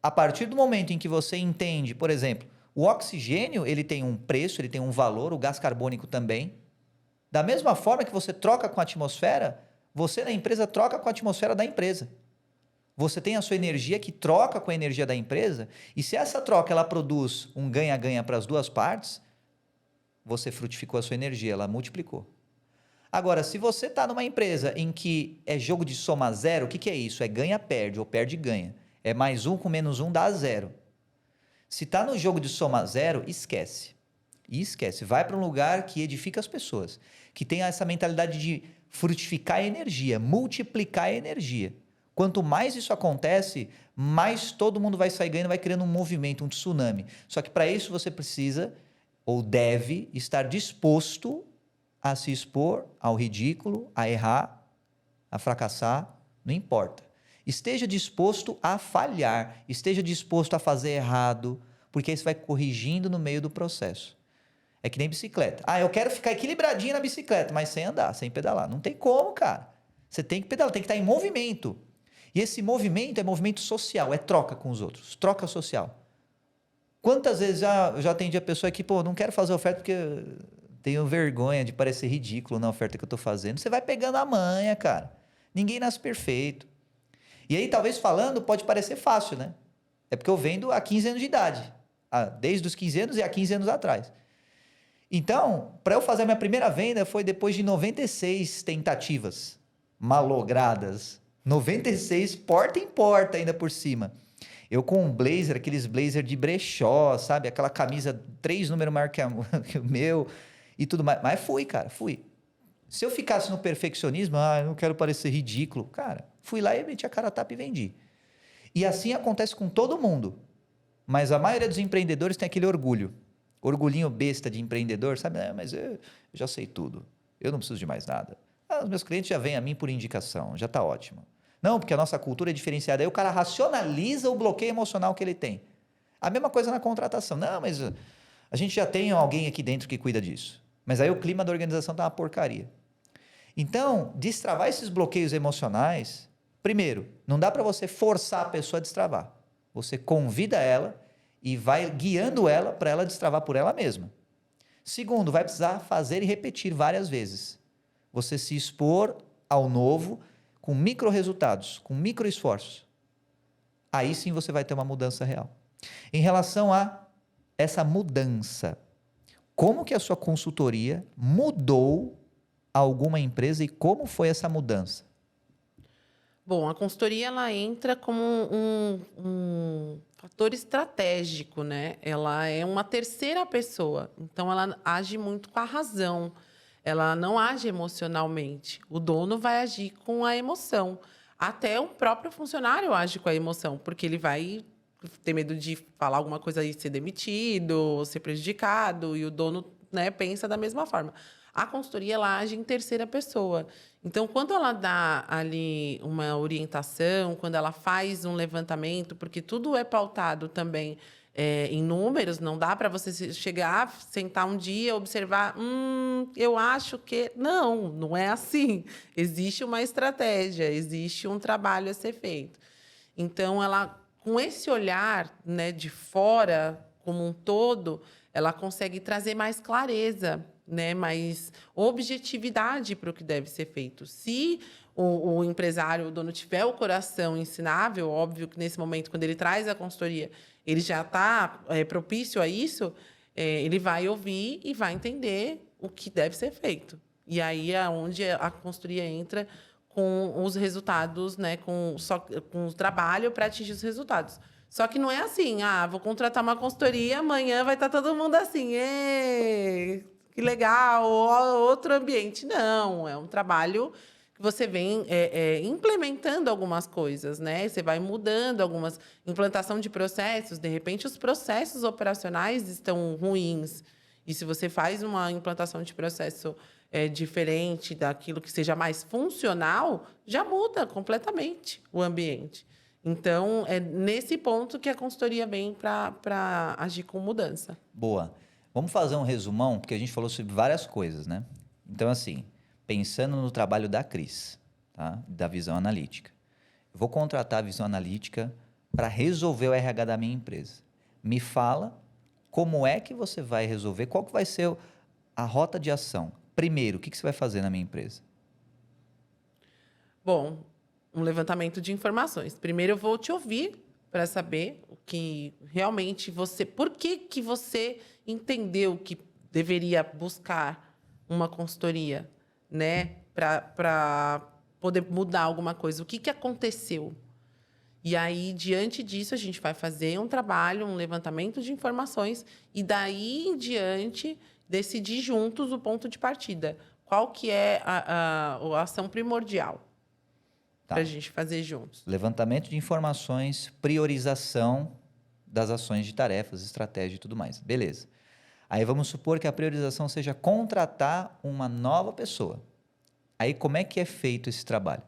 a partir do momento em que você entende, por exemplo, o oxigênio, ele tem um preço, ele tem um valor, o gás carbônico também. Da mesma forma que você troca com a atmosfera, você na empresa troca com a atmosfera da empresa. Você tem a sua energia que troca com a energia da empresa, e se essa troca ela produz um ganha-ganha para as duas partes, você frutificou a sua energia, ela multiplicou. Agora, se você está numa empresa em que é jogo de soma zero, o que é isso? É ganha-perde ou perde-ganha. É mais um com menos um dá zero. Se está no jogo de soma zero, esquece. E esquece. Vai para um lugar que edifica as pessoas, que tenha essa mentalidade de frutificar a energia, multiplicar a energia. Quanto mais isso acontece, mais todo mundo vai sair ganhando, vai criando um movimento, um tsunami. Só que para isso você precisa ou deve estar disposto a se expor ao ridículo, a errar, a fracassar, não importa. Esteja disposto a falhar, esteja disposto a fazer errado, porque aí você vai corrigindo no meio do processo. É que nem bicicleta. Eu quero ficar equilibradinho na bicicleta, mas sem andar, sem pedalar. Não tem como, cara. Você tem que pedalar, tem que estar em movimento. E esse movimento é movimento social, é troca com os outros, troca social. Quantas vezes eu já atendi a pessoa que, não quero fazer oferta porque tenho vergonha de parecer ridículo na oferta que eu estou fazendo. Você vai pegando a manha, cara. Ninguém nasce perfeito. E aí, talvez falando, pode parecer fácil, né? É porque eu vendo há 15 anos de idade. Desde os 15 anos e há 15 anos atrás. Então, para eu fazer a minha primeira venda foi depois de 96 tentativas malogradas. 96 porta em porta ainda por cima. Eu com um blazer, aqueles blazer de brechó, sabe? Aquela camisa 3 números maior que o meu e tudo mais. Mas fui, cara, fui. Se eu ficasse no perfeccionismo, eu não quero parecer ridículo. Cara, fui lá e meti a cara a tapa e vendi. E assim acontece com todo mundo. Mas a maioria dos empreendedores tem aquele orgulho. Orgulhinho besta de empreendedor, sabe? Mas eu já sei tudo. Eu não preciso de mais nada. Os meus clientes já vêm a mim por indicação, já está ótimo. Não, porque a nossa cultura é diferenciada. Aí o cara racionaliza o bloqueio emocional que ele tem. A mesma coisa na contratação. Não, mas a gente já tem alguém aqui dentro que cuida disso. Mas aí o clima da organização está uma porcaria. Então, destravar esses bloqueios emocionais, primeiro, não dá para você forçar a pessoa a destravar. Você convida ela e vai guiando ela para ela destravar por ela mesma. Segundo, vai precisar fazer e repetir várias vezes. Você se expor ao novo com micro resultados, com micro esforços. Aí sim você vai ter uma mudança real. Em relação a essa mudança, como que a sua consultoria mudou alguma empresa e como foi essa mudança? Bom, a consultoria ela entra como um fator estratégico, né? Ela é uma terceira pessoa, então ela age muito com a razão. Ela não age emocionalmente. O dono vai agir com a emoção. Até o próprio funcionário age com a emoção, porque ele vai ter medo de falar alguma coisa e ser demitido, ser prejudicado, e o dono, né, pensa da mesma forma. A consultoria ela age em terceira pessoa. Então, quando ela dá ali uma orientação, quando ela faz um levantamento, porque tudo é pautado também em números, não dá para você chegar, sentar um dia, observar, eu acho que... Não é assim. Existe uma estratégia, existe um trabalho a ser feito. Então, ela, com esse olhar, né, de fora, como um todo, ela consegue trazer mais clareza, né, mais objetividade para o que deve ser feito. Se o empresário, o dono, tiver o coração ensinável, óbvio que nesse momento, quando ele traz a consultoria, ele já está propício a isso, ele vai ouvir e vai entender o que deve ser feito. E aí é onde a consultoria entra com os resultados, né, com o trabalho para atingir os resultados. Só que não é assim, vou contratar uma consultoria, amanhã vai estar todo mundo assim, que legal, outro ambiente. Não, é um trabalho que você vem implementando algumas coisas, né? Você vai mudando algumas implantação de processos. De repente, os processos operacionais estão ruins. E se você faz uma implantação de processo diferente daquilo que seja mais funcional, já muda completamente o ambiente. Então, é nesse ponto que a consultoria vem para agir com mudança. Boa. Vamos fazer um resumão, porque a gente falou sobre várias coisas, né? Então, assim, pensando no trabalho da Cris, tá? Da visão analítica. Eu vou contratar a visão analítica para resolver o RH da minha empresa. Me fala como é que você vai resolver, qual que vai ser a rota de ação. Primeiro, o que você vai fazer na minha empresa? Bom, um levantamento de informações. Primeiro eu vou te ouvir para saber o que realmente você, por que você entendeu que deveria buscar uma consultoria, né, para poder mudar alguma coisa. O que aconteceu? E aí, diante disso, a gente vai fazer um trabalho, um levantamento de informações e daí em diante decidir juntos o ponto de partida. Qual que é a ação primordial Tá. para a gente fazer juntos? Levantamento de informações, priorização das ações de tarefas, estratégia e tudo mais. Beleza. Aí vamos supor que a priorização seja contratar uma nova pessoa. Aí como é que é feito esse trabalho?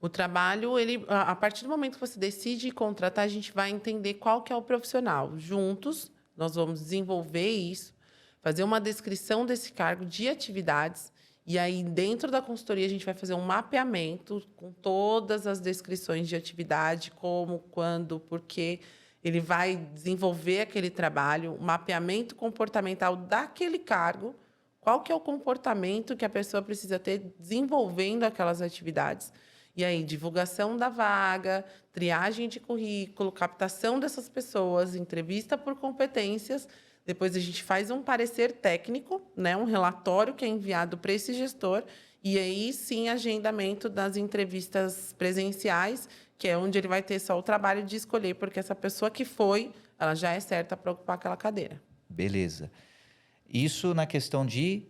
O trabalho, a partir do momento que você decide contratar, a gente vai entender qual que é o profissional. Juntos, nós vamos desenvolver isso, fazer uma descrição desse cargo de atividades. E aí, dentro da consultoria, a gente vai fazer um mapeamento com todas as descrições de atividade, como, quando, por quê. Ele vai desenvolver aquele trabalho, um mapeamento comportamental daquele cargo, qual que é o comportamento que a pessoa precisa ter desenvolvendo aquelas atividades. E aí, divulgação da vaga, triagem de currículo, captação dessas pessoas, entrevista por competências. Depois a gente faz um parecer técnico, né, um relatório que é enviado para esse gestor. E aí, sim, agendamento das entrevistas presenciais, que é onde ele vai ter só o trabalho de escolher, porque essa pessoa que foi, ela já é certa para ocupar aquela cadeira. Beleza. Isso na questão de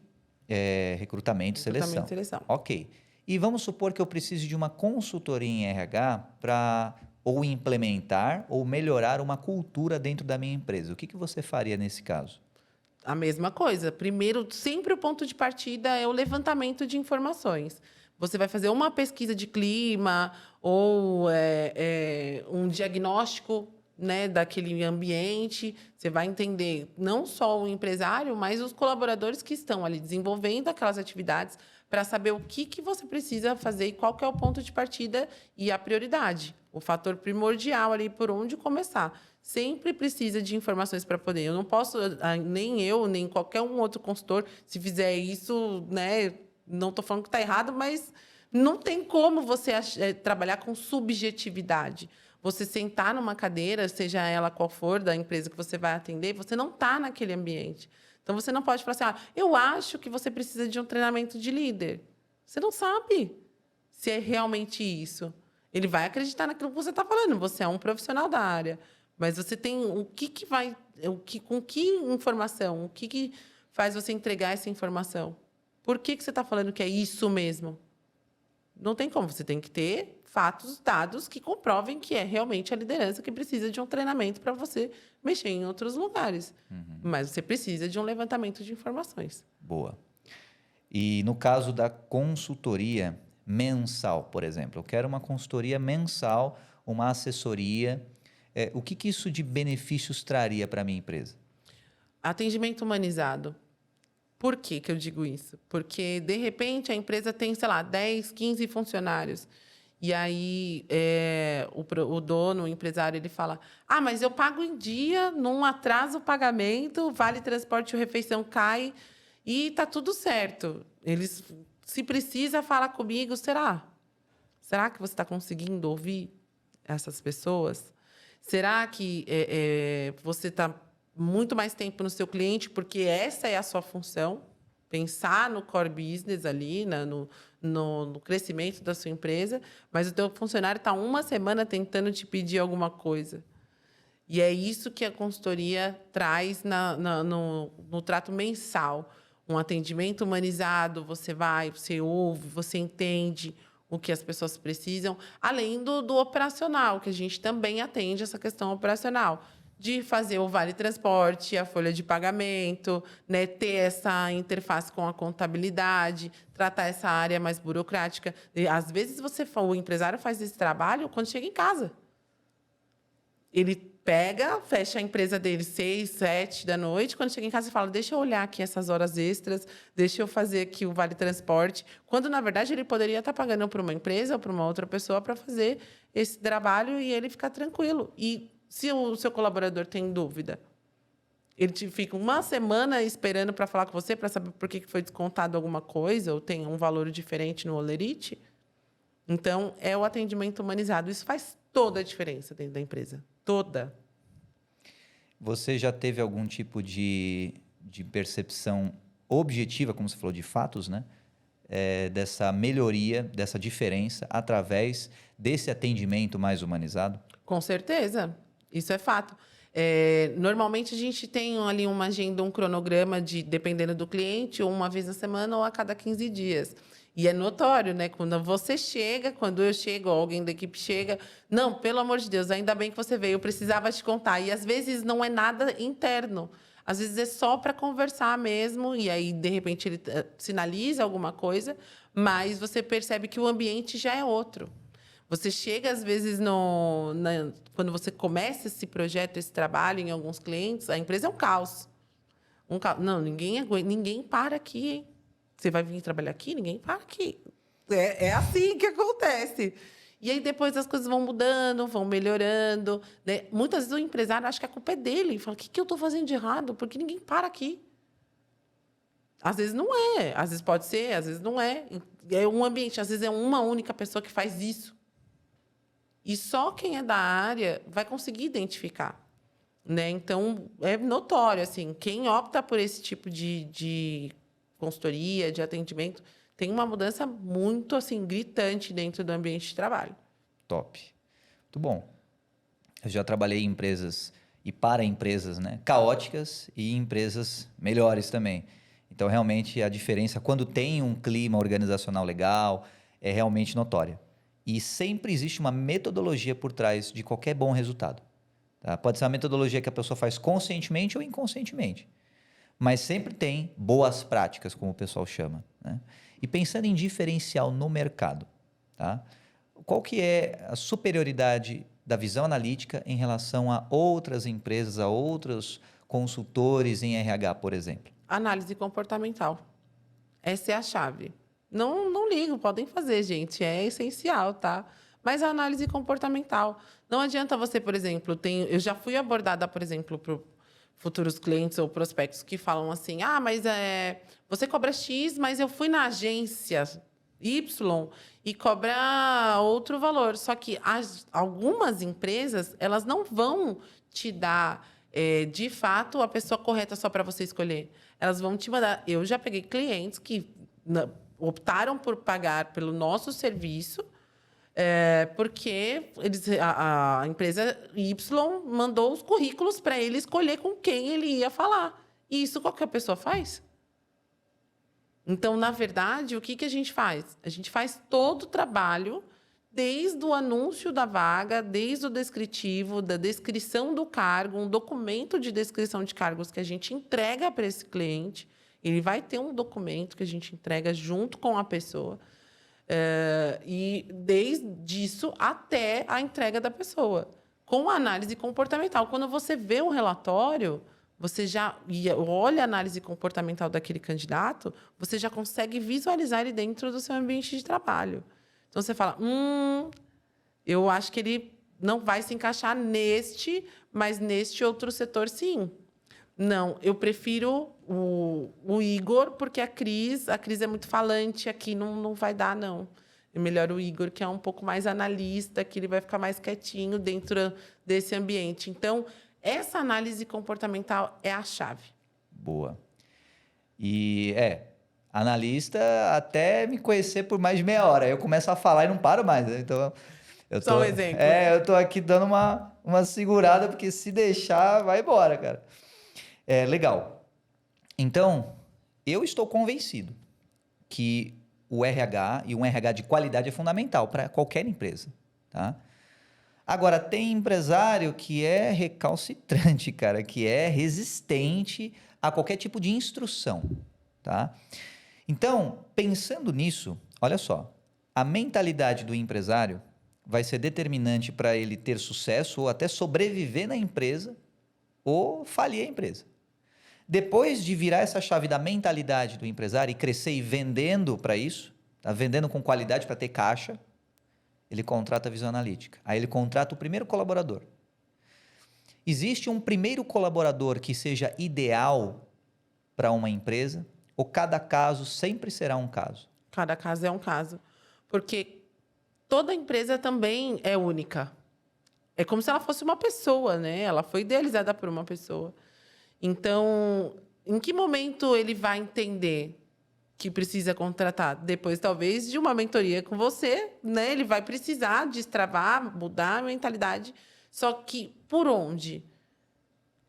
recrutamento e seleção. Recrutamento e seleção. Ok. E vamos supor que eu precise de uma consultoria em RH para ou implementar ou melhorar uma cultura dentro da minha empresa. O que você faria nesse caso? A mesma coisa. Primeiro, sempre o ponto de partida é o levantamento de informações. Você vai fazer uma pesquisa de clima ou um diagnóstico, né, daquele ambiente. Você vai entender não só o empresário, mas os colaboradores que estão ali desenvolvendo aquelas atividades para saber o que você precisa fazer e qual que é o ponto de partida e a prioridade, o fator primordial ali por onde começar. Sempre precisa de informações para poder. Eu não posso, nem eu, nem qualquer um outro consultor, se fizer isso, né, não estou falando que está errado, mas não tem como você trabalhar com subjetividade. Você sentar numa cadeira, seja ela qual for, da empresa que você vai atender, você não está naquele ambiente. Então, você não pode falar assim, eu acho que você precisa de um treinamento de líder. Você não sabe se é realmente isso. Ele vai acreditar naquilo que você está falando. Você é um profissional da área. Mas você tem com que informação? O que faz você entregar essa informação? Por que você está falando que é isso mesmo? Não tem como. Você tem que ter fatos, dados que comprovem que é realmente a liderança que precisa de um treinamento para você mexer em outros lugares. Mas você precisa de um levantamento de informações. Boa. E no caso da consultoria mensal, por exemplo, eu quero uma consultoria mensal, uma assessoria. O que isso de benefícios traria para a minha empresa? Atendimento humanizado. Por que eu digo isso? Porque, de repente, a empresa tem, sei lá, 10, 15 funcionários. E aí, o dono, o empresário, ele fala, mas eu pago em dia, não atraso o pagamento, vale transporte ou refeição cai e está tudo certo. Eles, se precisa, fala comigo, será? Será que você está conseguindo ouvir essas pessoas? Será que você está muito mais tempo no seu cliente, porque essa é a sua função? Pensar no core business ali, no crescimento da sua empresa, mas o teu funcionário está uma semana tentando te pedir alguma coisa. E é isso que a consultoria traz no trato mensal. um atendimento humanizado, você ouve, você entende o que as pessoas precisam, além do operacional, que a gente também atende essa questão operacional, de fazer o vale transporte, a folha de pagamento, né, ter essa interface com a contabilidade, tratar essa área mais burocrática. E, às vezes o empresário faz esse trabalho quando chega em casa. Ele pega, fecha a empresa dele 6, 7 da noite, quando chega em casa e fala, deixa eu olhar aqui essas horas extras, deixa eu fazer aqui o vale transporte, quando, na verdade, ele poderia estar pagando para uma empresa ou para uma outra pessoa para fazer esse trabalho e ele ficar tranquilo. E se o seu colaborador tem dúvida, ele fica uma semana esperando para falar com você, para saber por que foi descontado alguma coisa ou tem um valor diferente no Olerite. Então, é o atendimento humanizado. Isso faz toda a diferença dentro da empresa. Toda. Você já teve algum tipo de percepção objetiva, como você falou, de fatos, né? Dessa melhoria, dessa diferença, através desse atendimento mais humanizado? Com certeza. Isso é fato. Normalmente, a gente tem ali uma agenda, um cronograma, dependendo do cliente, ou uma vez na semana ou a cada 15 dias. E é notório, né? Quando você chega, quando eu chego, ou alguém da equipe chega, não, pelo amor de Deus, ainda bem que você veio, eu precisava te contar. E às vezes não é nada interno. Às vezes é só para conversar mesmo, e aí, de repente, ele sinaliza alguma coisa, mas você percebe que o ambiente já é outro. Você chega, às vezes, quando você começa esse projeto, esse trabalho em alguns clientes, a empresa é um caos. Não, ninguém para aqui, hein? Você vai vir trabalhar aqui? Ninguém para aqui. É assim que acontece. E aí, depois, as coisas vão mudando, vão melhorando, né? Muitas vezes o empresário acha que a culpa é dele. Ele fala, o que eu estou fazendo de errado? Porque ninguém para aqui. Às vezes não é. Às vezes pode ser, às vezes não é. É um ambiente. Às vezes é uma única pessoa que faz isso. E só quem é da área vai conseguir identificar. Né? Então, é notório. Assim, quem opta por esse tipo de consultoria, de atendimento, tem uma mudança muito assim gritante dentro do ambiente de trabalho. Top. Muito bom. Eu já trabalhei em empresas e para empresas, né, caóticas e empresas melhores também. Então, realmente, a diferença, quando tem um clima organizacional legal, é realmente notória. E sempre existe uma metodologia por trás de qualquer bom resultado. Tá? Pode ser uma metodologia que a pessoa faz conscientemente ou inconscientemente. Mas sempre tem boas práticas, como o pessoal chama, né? E pensando em diferencial no mercado, tá? Qual que é a superioridade da visão analítica em relação a outras empresas, a outros consultores em RH, por exemplo? Análise comportamental. Essa é a chave. Não ligo, podem fazer, gente. É essencial, tá? Mas a análise comportamental. Não adianta você, por exemplo, eu já fui abordada, por exemplo, por futuros clientes ou prospectos que falam assim, mas você cobra X, mas eu fui na agência Y e cobra outro valor. Só que algumas empresas, elas não vão te dar, de fato, a pessoa correta só para você escolher. Elas vão te mandar... Eu já peguei clientes que optaram por pagar pelo nosso serviço, porque a empresa Y mandou os currículos para ele escolher com quem ele ia falar. E isso qualquer pessoa faz. Então, na verdade, o que a gente faz? A gente faz todo o trabalho, desde o anúncio da vaga, desde o descritivo, da descrição do cargo, um documento de descrição de cargos que a gente entrega para esse cliente. Ele vai ter um documento que a gente entrega junto com a pessoa. E desde isso até a entrega da pessoa, com a análise comportamental. Quando você vê o relatório, você já olha a análise comportamental daquele candidato, você já consegue visualizar ele dentro do seu ambiente de trabalho. Então, você fala, eu acho que ele não vai se encaixar neste, mas neste outro setor, sim. Não, eu prefiro o Igor, porque a Cris é muito falante, aqui não vai dar, não. É melhor o Igor, que é um pouco mais analista, que ele vai ficar mais quietinho dentro desse ambiente. Então, essa análise comportamental é a chave. Boa. E analista até me conhecer por mais de meia hora. Eu começo a falar e não paro mais, né? Então, Só um exemplo. Eu tô aqui dando uma segurada, porque se deixar, vai embora, cara. Legal. Então, Eu estou convencido que o RH e um RH de qualidade é fundamental para qualquer empresa, tá? Agora, tem empresário que é recalcitrante, cara, que é resistente a qualquer tipo de instrução, tá? Então, pensando nisso, olha só, a mentalidade do empresário vai ser determinante para ele ter sucesso ou até sobreviver na empresa ou falir a empresa. Depois de virar essa chave da mentalidade do empresário e crescer e vendendo para isso, tá? Vendendo com qualidade para ter caixa, ele contrata a visão analítica. Aí ele contrata o primeiro colaborador. Existe um primeiro colaborador que seja ideal para uma empresa ou cada caso sempre será um caso? Cada caso é um caso. Porque toda empresa também é única. É como se ela fosse uma pessoa, né? Ela foi idealizada por uma pessoa. Então, em que momento ele vai entender que precisa contratar? Depois, talvez, de uma mentoria com você, né? Ele vai precisar destravar, mudar a mentalidade. Só que por onde?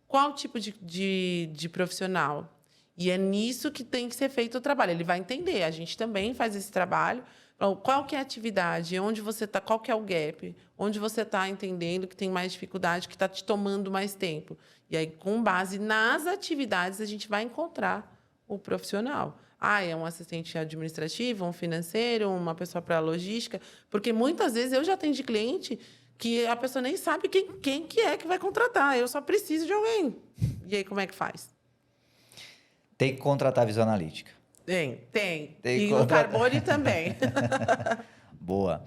Qual tipo de profissional? E é nisso que tem que ser feito o trabalho. Ele vai entender. A gente também faz esse trabalho. Então, qual que é a atividade? Onde você está? Qual que é o gap? Onde você está entendendo que tem mais dificuldade, que está te tomando mais tempo? E aí, com base nas atividades, a gente vai encontrar o profissional. Ah, é um assistente administrativo, um financeiro, uma pessoa para logística. Porque muitas vezes eu já atendi cliente que a pessoa nem sabe quem que é que vai contratar. Eu só preciso de alguém. E aí, como é que faz? Tem que contratar a visão analítica. Tem. Tem E que o Carbone também. Boa.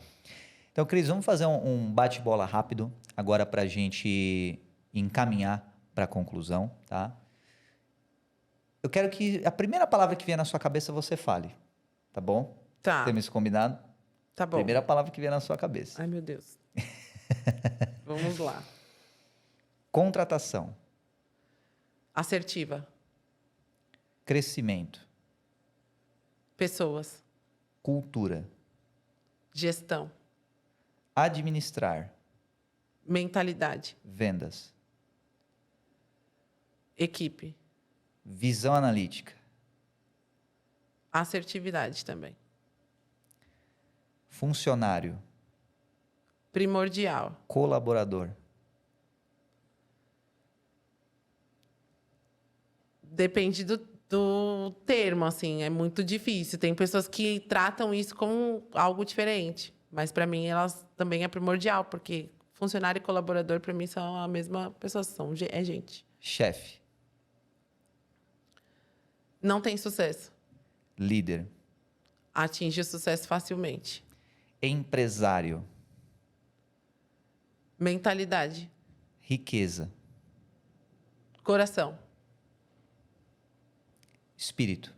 Então, Cris, vamos fazer um bate-bola rápido agora para a gente encaminhar para a conclusão, tá? Eu quero que a primeira palavra que vier na sua cabeça você fale, tá bom? Tá. Temos isso combinado? Tá bom. Primeira palavra que vier na sua cabeça. Ai, meu Deus. Vamos lá. Contratação. Assertiva. Crescimento. Pessoas. Cultura. Gestão. Administrar. Mentalidade. Vendas. Equipe. Visão analítica. Assertividade também. Funcionário. Primordial. Colaborador. Depende do termo, assim. É muito difícil. Tem pessoas que tratam isso como algo diferente. Mas, para mim, elas também é primordial. Porque funcionário e colaborador, para mim, são a mesma pessoa. É gente. Chefe. Não tem sucesso. Líder. Atinge o sucesso facilmente. Empresário. Mentalidade. Riqueza. Coração. Espírito.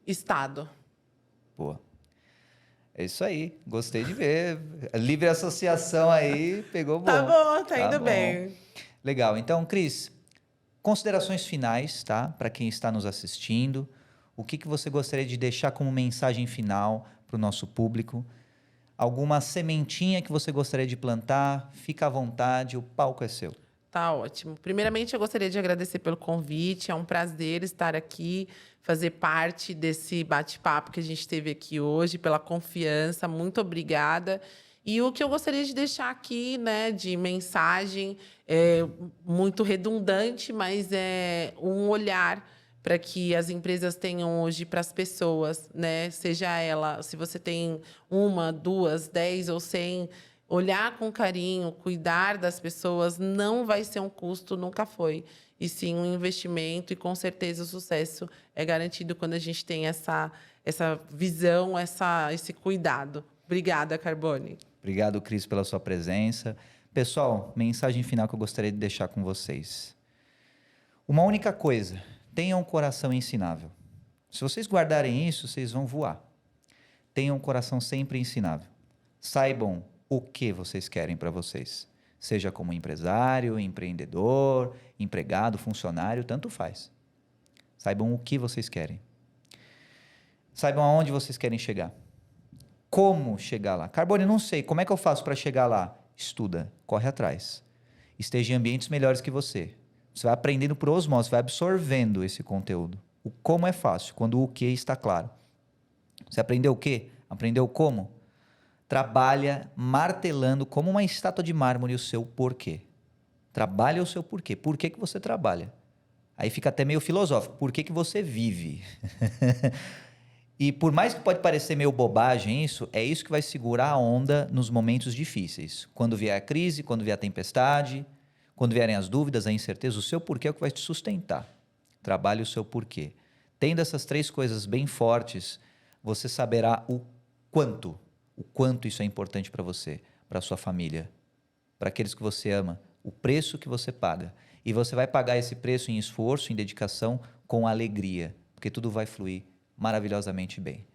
Estado. Boa. É isso aí. Gostei de ver. Livre associação aí, pegou bom. Tá bom, tá indo bom. bem. Legal. Então, Cris, considerações finais, tá? Para quem está nos assistindo. O que você gostaria de deixar como mensagem final para o nosso público? Alguma sementinha que você gostaria de plantar? Fica à vontade, o palco é seu. Tá ótimo. Primeiramente, eu gostaria de agradecer pelo convite. É um prazer estar aqui, fazer parte desse bate-papo que a gente teve aqui hoje, pela confiança. Muito obrigada. E o que eu gostaria de deixar aqui, né, de mensagem, é muito redundante, mas é um olhar para que as empresas tenham hoje para as pessoas, né? Seja ela, se você tem 1, 2, 10 ou 100, olhar com carinho, cuidar das pessoas não vai ser um custo, nunca foi. E sim um investimento, e com certeza o sucesso é garantido quando a gente tem essa visão, esse cuidado. Obrigada, Carbone. Obrigado, Cris, pela sua presença. Pessoal, mensagem final que eu gostaria de deixar com vocês. Uma única coisa, tenham um coração ensinável. Se vocês guardarem isso, vocês vão voar. Tenham um coração sempre ensinável. Saibam o que vocês querem para vocês. Seja como empresário, empreendedor, empregado, funcionário, tanto faz. Saibam o que vocês querem. Saibam aonde vocês querem chegar. Como chegar lá? Carbone, não sei. Como é que eu faço para chegar lá? Estuda, corre atrás. Esteja em ambientes melhores que você. Você vai aprendendo por osmose, vai absorvendo esse conteúdo. O como é fácil, quando o que está claro. Você aprendeu o quê? Aprendeu como? Trabalha martelando como uma estátua de mármore o seu porquê. Trabalha o seu porquê. Por que que você trabalha? Aí fica até meio filosófico. Por que que você vive? E por mais que pode parecer meio bobagem isso, é isso que vai segurar a onda nos momentos difíceis. Quando vier a crise, quando vier a tempestade, quando vierem as dúvidas, a incerteza, o seu porquê é o que vai te sustentar. Trabalhe o seu porquê. Tendo essas 3 coisas bem fortes, você saberá o quanto isso é importante para você, para sua família, para aqueles que você ama, o preço que você paga. E você vai pagar esse preço em esforço, em dedicação, com alegria, porque tudo vai fluir maravilhosamente bem.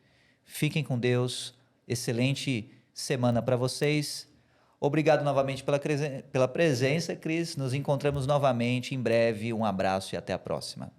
Fiquem com Deus, excelente semana para vocês. Obrigado novamente pela presença, Cris. Nos encontramos novamente em breve. Um abraço e até a próxima.